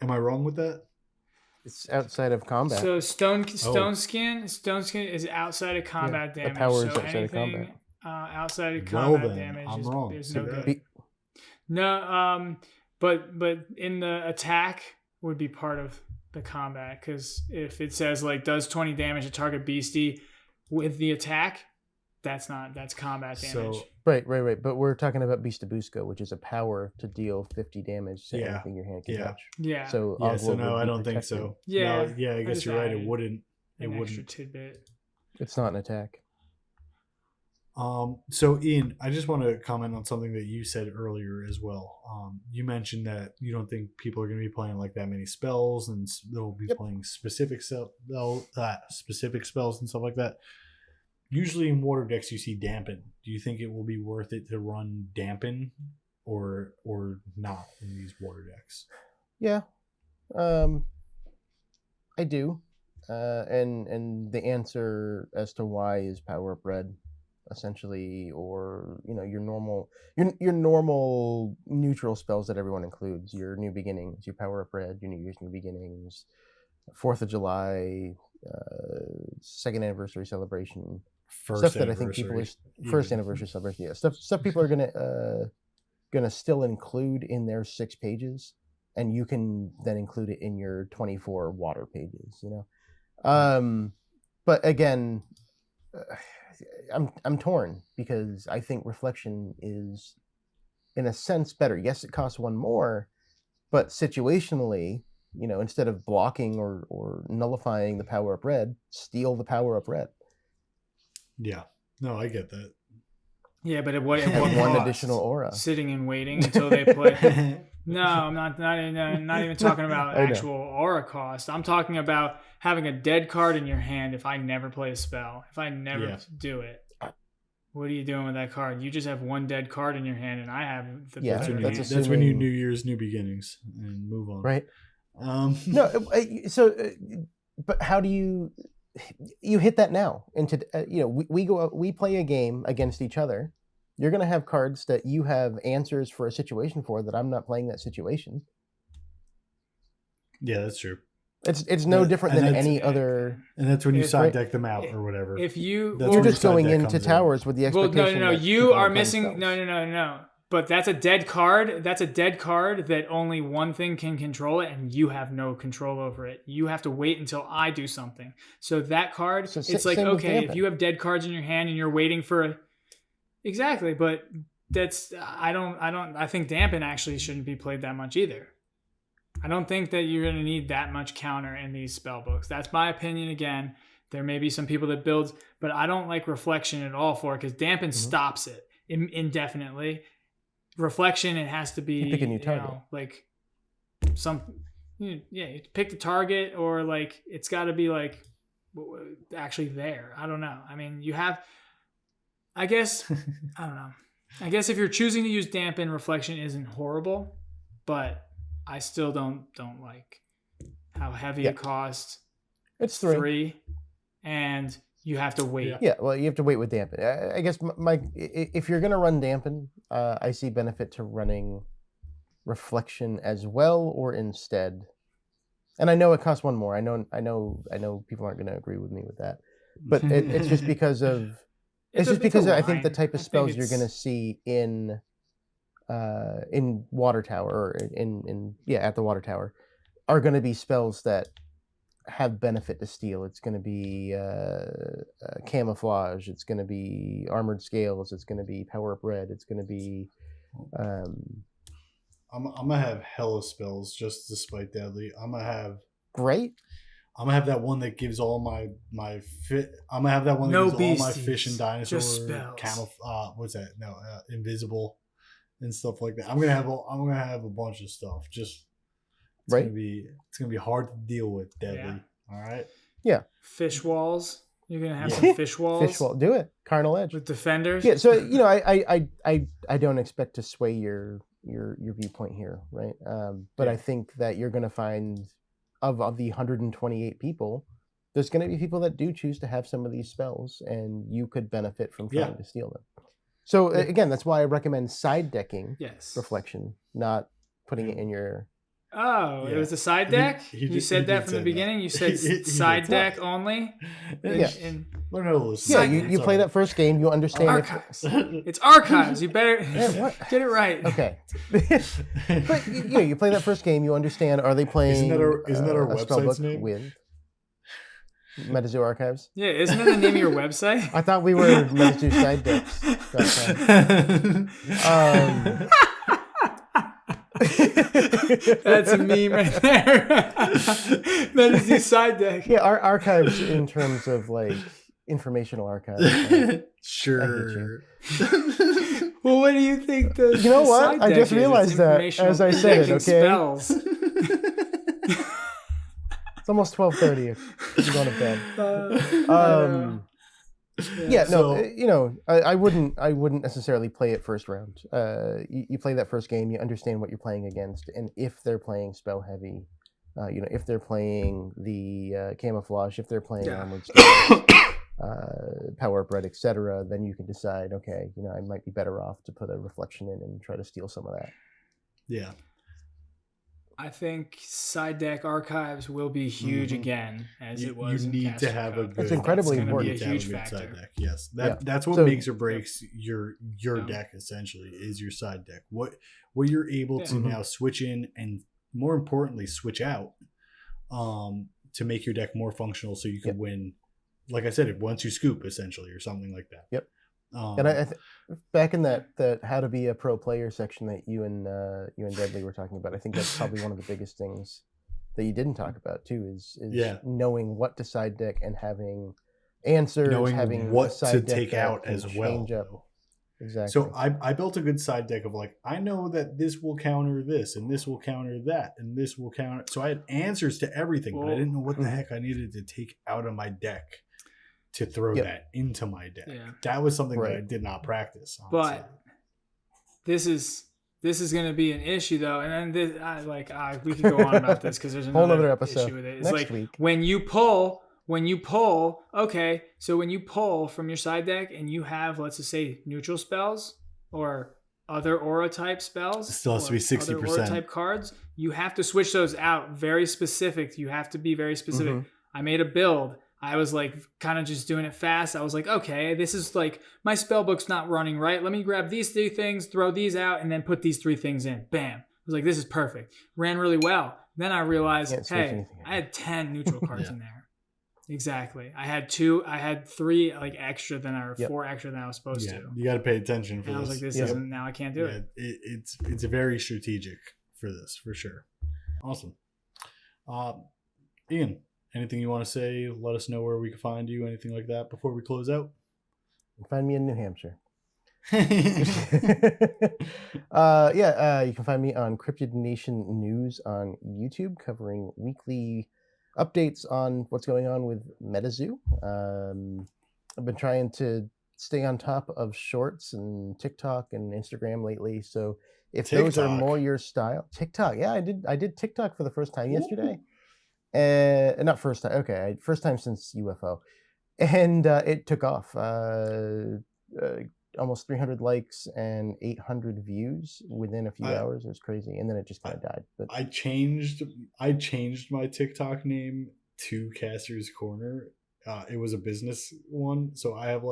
Am I wrong with that? It's outside of combat. So stone skin is outside of combat damage. The power is so outside of combat. Outside of combat damage. I'm wrong. There's no good. No, but in the attack would be part of the combat, because if it says does 20 damage to target beastie with the attack, that's combat damage. So, right. But we're talking about Beast of Busco, which is a power to deal 50 damage to anything your hand can touch. Yeah. So no, I don't think so. Yeah. No, I guess you're right. It wouldn't. Extra tidbit. It's not an attack. So Ian, I just want to comment on something that you said earlier as well. You mentioned that you don't think people are going to be playing that many spells, and they'll be playing specific spells and stuff like that. Usually in water decks, you see dampen. Do you think it will be worth it to run dampen, or not in these water decks? Yeah, I do, and the answer as to why is power up red. Essentially, or your normal neutral spells that everyone includes, your new beginnings, your power up red, your New Year's new beginnings, 4th of July, second anniversary celebration, stuff that I think people are first anniversary celebration, stuff people are gonna still include in their 6 pages, and you can then include it in your 24 water pages. But again. I'm torn, because I think reflection is, in a sense, better. Yes, it costs 1 more, but situationally, instead of blocking or nullifying the power up red, steal the power up red. Yeah. No, I get that. Yeah, but at what And one cost? additional aura. Sitting and waiting until they play. No, I'm not even talking about I know. actual aura cost. I'm talking about having a dead card in your hand if I never play a spell. If I never do it. What are you doing with that card? You just have one dead card in your hand, and I have the Yeah, better that's hand. That's when you New Year's, new beginnings, and move on. Right. No. But how do you hit that now? Into we go out, we play a game against each other. You're going to have cards that you have answers for a situation for that I'm not playing that situation. Yeah, that's true. It's no different than any other. And that's when you side deck them out or whatever. If you're just going into towers with the expectation. No. You are missing. No. But that's a dead card. That's a dead card that only one thing can control it, and you have no control over it. You have to wait until I do something. So that card, it's like, okay, if you have dead cards in your hand and you're waiting for exactly, but that's I think dampen actually shouldn't be played that much either. I don't think that you're going to need that much counter in these spell books. That's my opinion. Again, there may be some people that build, but I don't like reflection at all for it because dampen stops it indefinitely. Reflection, it has to be you pick a new target. Like some, you pick the target, or like it's got to be like actually there. I don't know. I mean, you have. I guess I don't know. I guess if you're choosing to use dampen, reflection isn't horrible, but I still don't like how heavy it costs. It's 3, and you have to wait. Yeah, well, you have to wait with dampen. I guess if you're going to run dampen, I see benefit to running reflection as well or instead. And I know it costs one more. I know people aren't going to agree with me with that, but it's just because of. It's just because I think the type of spells you're going to see in Water Tower or at the Water Tower are going to be spells that have benefit to steal. It's going to be camouflage. It's going to be armored scales. It's going to be power up red. It's going to be. I'm gonna have hella spells just to spite deadly. I'm gonna have great. I'm gonna have that one that gives all my fit. I'm gonna have that one that gives all my fish and dinosaur what's that? No, invisible and stuff like that. I'm gonna have a bunch of stuff. Just it's gonna be hard to deal with. Deadly. Yeah. All right. Yeah. Fish walls. You're gonna have some fish walls. Fish wall. Do it. Carnal Edge with defenders. Yeah. So I don't expect to sway your viewpoint here, right? But I think that you're gonna find. Of the 128 people, there's going to be people that do choose to have some of these spells, and you could benefit from trying to steal them. So again, that's why I recommend side decking reflection, not putting it in your. Oh, it was a side deck? You said that from the beginning? You said side deck only? Yeah. Learn how to listen. Yeah, you play that first game, you understand. Archives. It's archives. You better get it right. Okay. But you play that first game, you understand, are they playing isn't that our website's name? With Metazoo Archives? Yeah, isn't that the name of your website? I thought we were Metazoo Side Decks. That's a meme right there. Metazoo Side Deck. Yeah, our archives in terms of like informational archives. Sure. Well, what do you think the You know what? side I deck just realized is? that as I said it, okay? Spells. It's almost 12:30 if you're going to bed. I wouldn't necessarily play it first round. You play that first game, you understand what you're playing against, and if they're playing spell heavy, if they're playing the camouflage, if they're playing armored scales, power up red, etc., then you can decide, okay, I might be better off to put a reflection in and try to steal some of that. Yeah. I think side deck archives will be huge again, as it was. You need to have a good. It's incredibly important. Be a huge factor. Side deck. Yes, that's what makes or breaks your deck. Essentially, is your side deck. What you're able to now switch in and, more importantly, switch out, to make your deck more functional, so you can win. Like I said, once you scoop, essentially, or something like that. Yep. And I back in that how to be a pro player section that you and Deadly were talking about, I think that's probably one of the biggest things that you didn't talk about too is knowing what to side deck and having answers, knowing having a what to side deck take that out can as well. change up. though. Exactly. So I built a good side deck of like, I know that this will counter this, and this will counter that, and this will counter. So I had answers to everything, but I didn't know what the heck I needed to take out of my deck to throw that into my deck. Yeah. That was something that I did not practice. Honestly. But this is going to be an issue though, and then we could go on about this because there's another whole other episode issue with it. It's next like week. when you pull, okay, so when you pull from your side deck and you have, let's just say, neutral spells or other aura type spells, It still has to be 60%. Other aura type cards, you have to switch those out. Very specific. You have to be very specific. Mhm. I made a build. I was like kind of just doing it fast. I was like, okay, this is like my spell book's not running right. Let me grab these 3 things, throw these out, and then put these 3 things in. Bam. I was like, this is perfect. Ran really well. Then I realized, hey, I had 10 neutral cards in there. Exactly. I had 3 like extra than 4 extra than I was supposed to. You got to pay attention for and this. I was like, this isn't, now I can't do it. It's very strategic for this, for sure. Awesome. Ian, anything you want to say? Let us know where we can find you, anything like that before we close out. Find me in New Hampshire. You can find me on Cryptid Nation News on YouTube, covering weekly updates on what's going on with Metazoo. I've been trying to stay on top of shorts and TikTok and Instagram lately, so if those are more your style. TikTok, yeah, I did TikTok for the first time yesterday. Not first time, okay, first time since UFO. And it took off. Almost 300 likes and 800 views within a few hours. It was crazy, and then it just kind of died. But I changed my TikTok name to Caster's Corner. It was a business one, so I have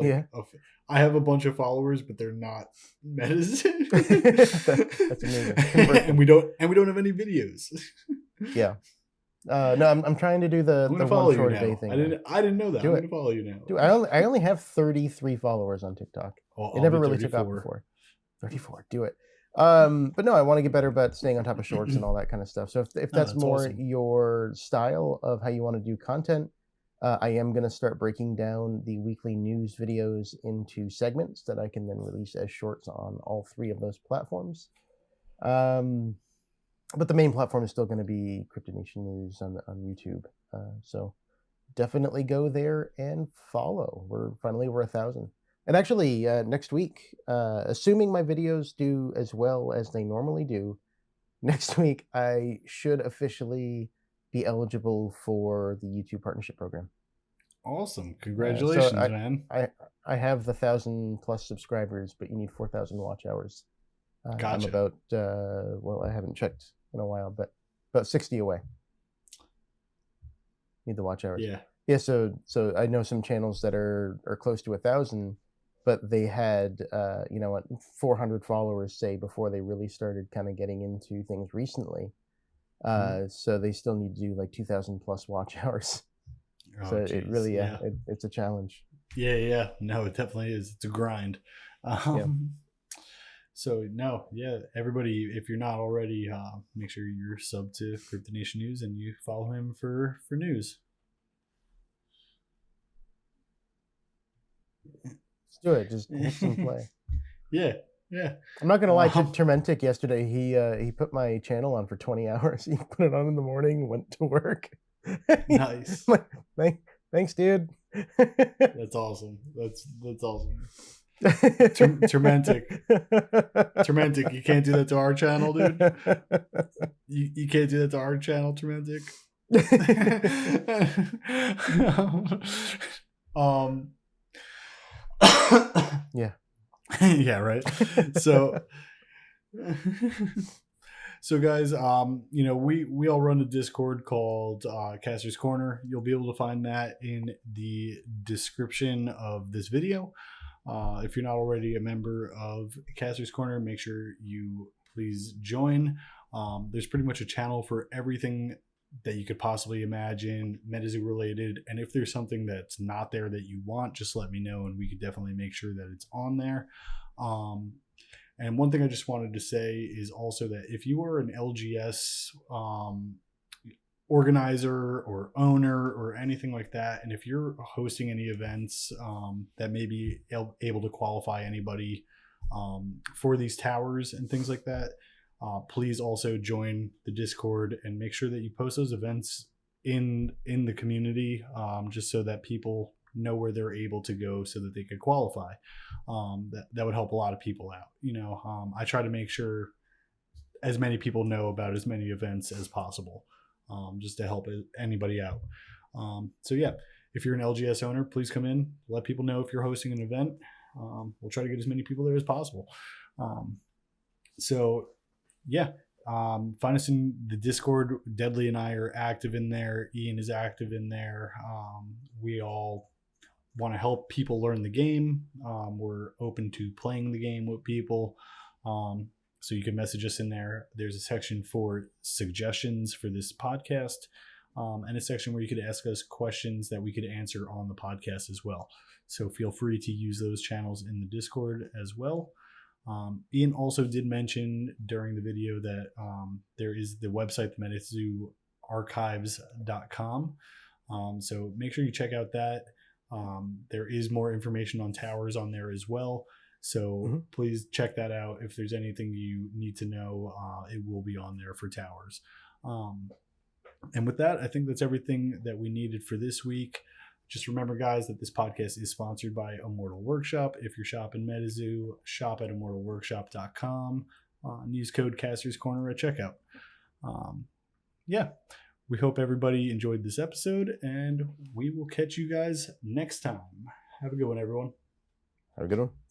I have a bunch of followers, but they're not medicine. That's amazing. and we don't have any videos. Yeah. No, I'm trying to do the one short a day thing. I didn't know that. I'm gonna follow you now. Dude, I only have 33 followers on TikTok. It never really took off before. 34. Do it. But no, I want to get better about staying on top of shorts and all that kind of stuff. So if that's more awesome. Your style of how you want to do content, I am going to start breaking down the weekly news videos into segments that I can then release as shorts on all 3 of those platforms. But the main platform is still going to be Cryptid Nation News on YouTube. So definitely go there and follow. We're finally over 1,000. And actually, next week, assuming my videos do as well as they normally do, next week I should officially be eligible for the YouTube Partnership Program. Awesome. Congratulations, man. I have the 1,000+ subscribers, but you need 4,000 watch hours. Gotcha. I'm about, I haven't checked in a while, but about 60 away. Need the watch hours. Yeah. So I know some channels that are close to 1,000, but they had 400 followers, say, before they really started kind of getting into things recently. So they still need to do like 2,000+ watch hours. So it really, it's a challenge. Yeah. No, it definitely is. It's a grind. So no, everybody, if you're not already, make sure you're sub to Cryptid Nation News and you follow him for news. Let's do it. Just hit some play. Yeah. I'm not gonna lie. Termentic yesterday, he put my channel on for 20 hours. He put it on in the morning, went to work. Nice. Thanks, dude. That's awesome. That's awesome. Termentic, you can't do that to our channel, dude. You can't do that to our channel, Termentic. Yeah, right. So guys, we all run a Discord called Caster's Corner. You'll be able to find that in the description of this video. If you're not already a member of Caster's Corner, make sure you please join. There's pretty much a channel for everything that you could possibly imagine, Metazoo related. And if there's something that's not there that you want, just let me know and we could definitely make sure that it's on there. And one thing I just wanted to say is also that if you are an LGS organizer or owner or anything like that, and if you're hosting any events that may be able to qualify anybody for these towers and things like that, please also join the Discord and make sure that you post those events in the community, just so that people know where they're able to go so that they could qualify. That would help a lot of people out. I try to make sure as many people know about as many events as possible, just to help anybody out. So yeah, if you're an LGS owner, please come in, let people know if you're hosting an event. We'll try to get as many people there as possible. So yeah, find us in the Discord. Deadly and I are active in there. Ian is active in there. We all want to help people learn the game. We're open to playing the game with people. So you can message us in there. There's a section for suggestions for this podcast, and a section where you could ask us questions that we could answer on the podcast as well. So feel free to use those channels in the Discord as well. Ian also did mention during the video that there is the website, the Metazoo Archives.com. So make sure you check out that. There is more information on towers on there as well. So please check that out. If there's anything you need to know, it will be on there for towers. And with that, I think that's everything that we needed for this week. Just remember, guys, that this podcast is sponsored by Immortal Workshop. If you're shopping Metazoo, shop at immortalworkshop.com. And use code Casters Corner at checkout. Yeah, we hope everybody enjoyed this episode, and we will catch you guys next time. Have a good one, everyone. Have a good one.